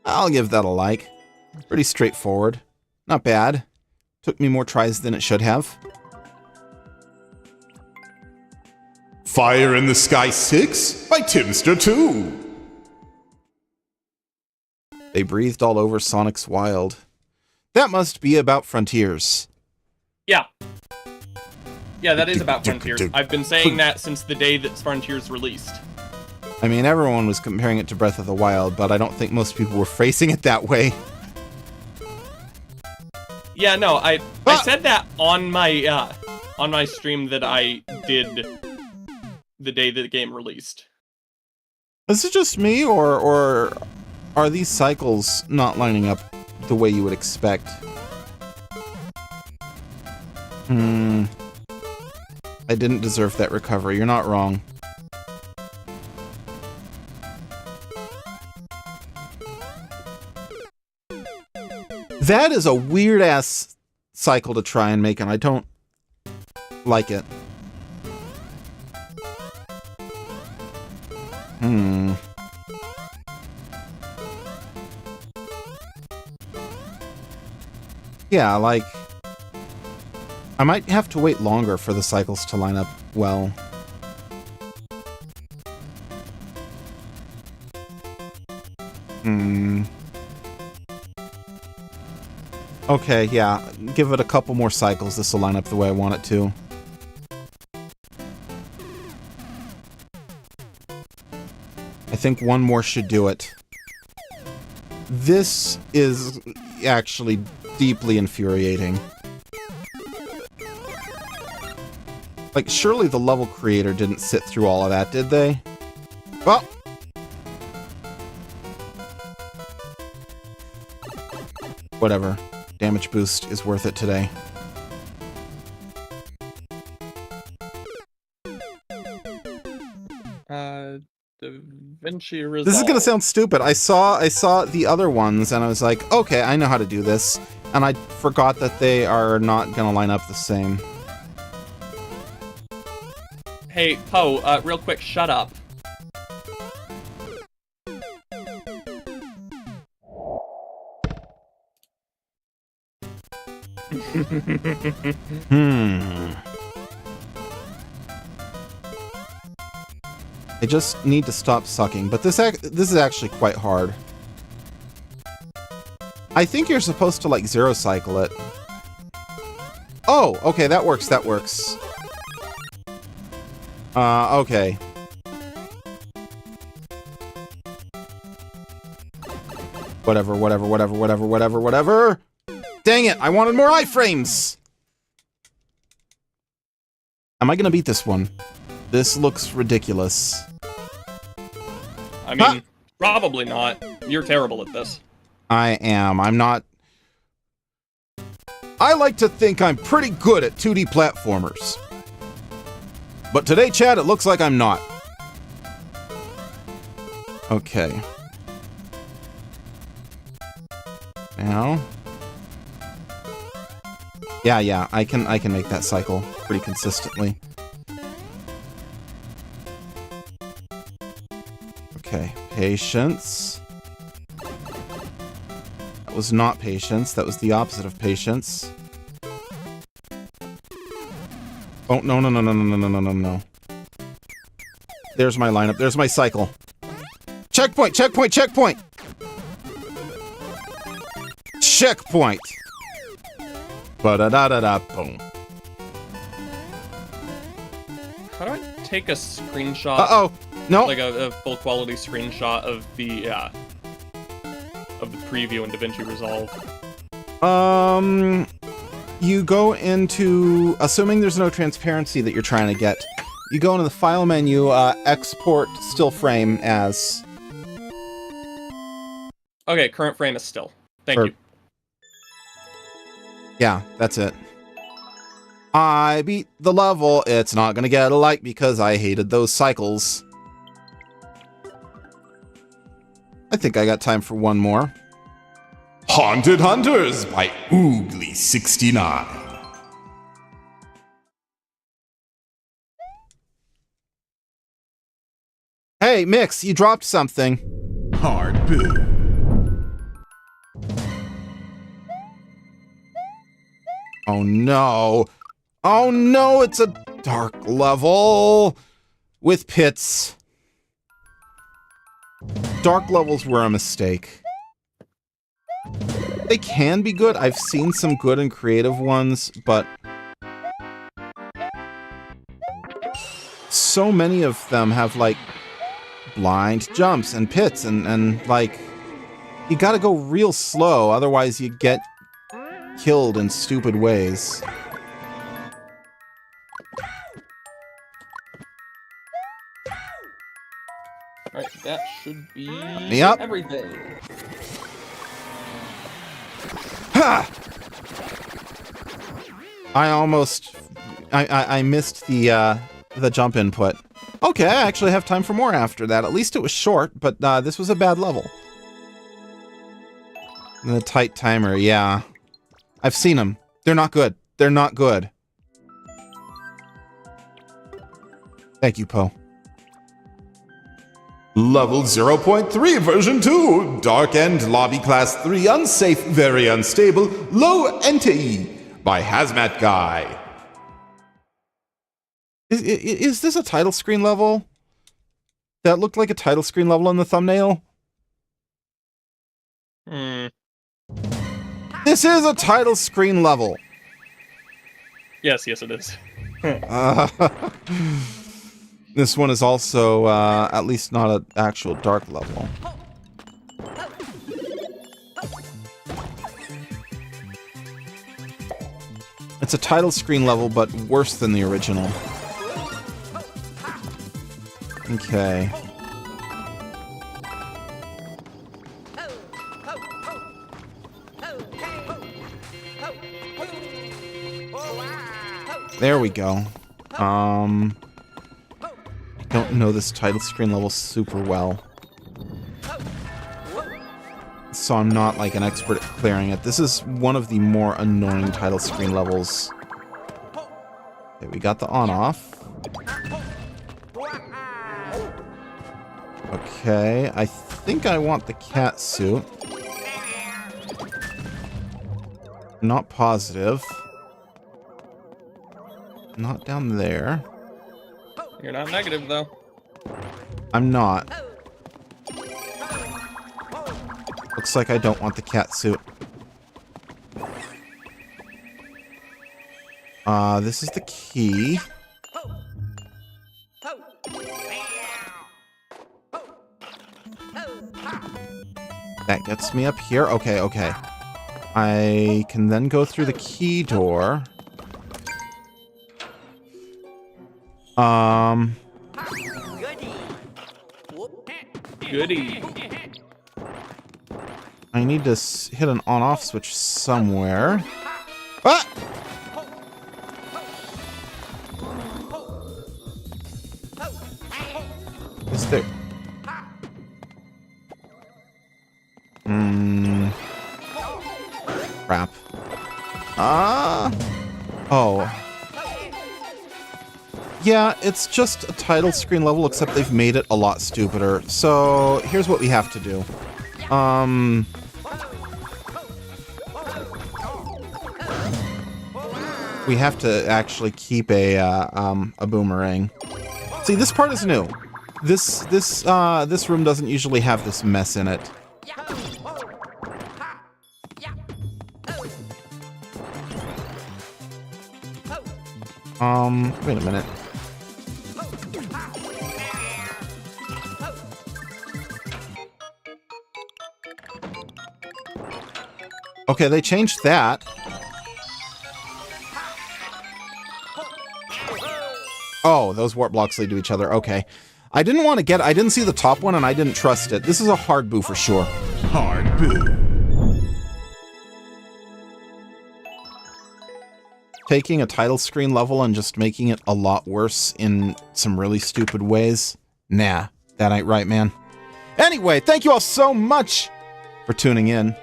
I'll give that a like. Pretty straightforward. Not bad. Took me more tries than it should have. Fire in the Sky 6 by Timster 2. They breathed all over Sonic's Wild. That must be about Frontiers. Yeah. Yeah, that is about Frontiers. I've been saying that since the day that Frontiers released. I mean, everyone was comparing it to Breath of the Wild, but I don't think most people were phrasing it that way. Yeah, no, I said that on my stream that I did the day that the game released. Is it just me, or are these cycles not lining up the way you would expect? I didn't deserve that recovery. You're not wrong. That is a weird-ass cycle to try and make, and I don't like it. Yeah, like... I might have to wait longer for the cycles to line up well. Okay, yeah. Give it a couple more cycles. This will line up the way I want it to. I think one more should do it. This is actually deeply infuriating. Like, surely the level creator didn't sit through all of that, did they? Well... whatever. Damage boost is worth it today. Da Vinci Resolve. This is gonna sound stupid. I saw the other ones, and I was like, okay, I know how to do this. And I forgot that they are not gonna line up the same. Hey, Poe, real quick, shut up. I just need to stop sucking, but this is actually quite hard. I think you're supposed to, like, zero cycle it. Oh, okay, that works, that works. Okay. Whatever. Dang it, I wanted more iframes! Am I gonna beat this one? This looks ridiculous. I mean, probably not. You're terrible at this. I am. I'm not... I like to think I'm pretty good at 2D platformers. But today, Chad, it looks like I'm not. Okay. Now... Yeah, I can make that cycle pretty consistently. Okay, patience. That was not patience, that was the opposite of patience. Oh, no. There's my lineup, there's my cycle. Checkpoint! Checkpoint! Ba-da-da-da-da, boom. take a screenshot? Uh-oh. No. Like a full quality screenshot of the preview in DaVinci Resolve. You go into, assuming there's no transparency that you're trying to get, you go into the file menu, export still frame as. Okay, current frame is still. Thank you. Yeah, that's it. I beat the level. It's not gonna get a like because I hated those cycles. I think I got time for one more. Haunted Hunters by Oogly69. Hey, Mix, you dropped something. Hard boo. Oh no. Oh no, it's a dark level with pits. Dark levels were a mistake. They can be good. I've seen some good and creative ones, but so many of them have like blind jumps and pits and like you gotta go real slow, otherwise you get killed in stupid ways. Alright, that should be everything. Ha! I missed the jump input. Okay, I actually have time for more after that. At least it was short, but this was a bad level. And the tight timer, yeah. I've seen them. They're not good. They're not good. Thank you, Poe. Level 0.3 version 2. Dark End Lobby Class 3 Unsafe, Very Unstable, Low NTE by Hazmat Guy. Is this a title screen level? That looked like a title screen level on the thumbnail? This is a title screen level. Yes, it is. This one is also, at least not an actual dark level. It's a title screen level, but worse than the original. Okay. There we go. I don't know this title screen level super well, so I'm not like an expert at clearing it. This is one of the more annoying title screen levels. Okay, we got the on-off. Okay, I think I want the cat suit. Not positive. Not down there. You're not negative, though. I'm not. Looks like I don't want the cat suit. This is the key. That gets me up here. Okay, okay. I can then go through the key door. Goody. I need to hit an on-off switch somewhere. Ah! Is there... Crap. Oh. Yeah, it's just a title screen level, except they've made it a lot stupider. So, here's what we have to do. We have to actually keep a boomerang. See, this part is new. This room doesn't usually have this mess in it. Wait a minute. Okay, they changed that. Oh, those warp blocks lead to each other. Okay. I didn't see the top one and I didn't trust it. This is a hard boo for sure. Hard boo. Taking a title screen level and just making it a lot worse in some really stupid ways. Nah, that ain't right, man. Anyway, thank you all so much for tuning in.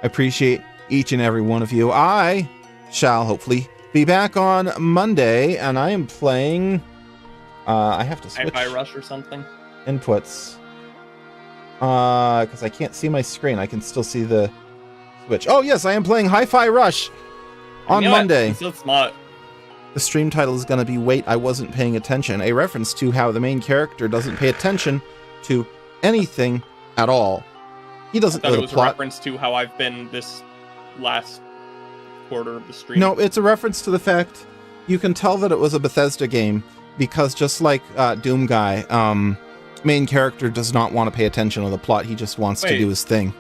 I appreciate each and every one of you. I shall hopefully be back on Monday, and I am playing... I have to switch Hi-Fi Rush or something? inputs. Because I can't see my screen. I can still see the switch. Oh, yes, I am playing Hi-Fi Rush on Monday. So smart. The stream title is going to be Wait, I Wasn't Paying Attention, a reference to how the main character doesn't pay attention to anything at all. He doesn't know it the was plot. a reference to how I've been this last quarter of the stream. No, it's a reference to the fact you can tell that it was a Bethesda game because just like Doom Guy, main character does not want to pay attention to the plot. He just wants to do his thing.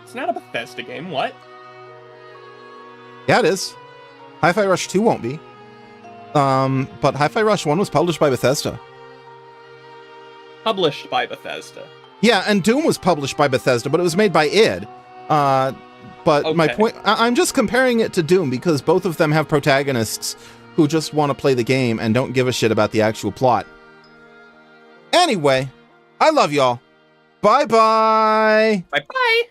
It's not a Bethesda game. What? Yeah, it is. Hi-Fi Rush 2 won't be. But Hi-Fi Rush 1 was published by Bethesda. Published by Bethesda. Yeah, and Doom was published by Bethesda, but it was made by id. But Okay. my point, I'm just comparing it to Doom because both of them have protagonists who just want to play the game and don't give a shit about the actual plot. Anyway, I love y'all. Bye-bye. Bye-bye.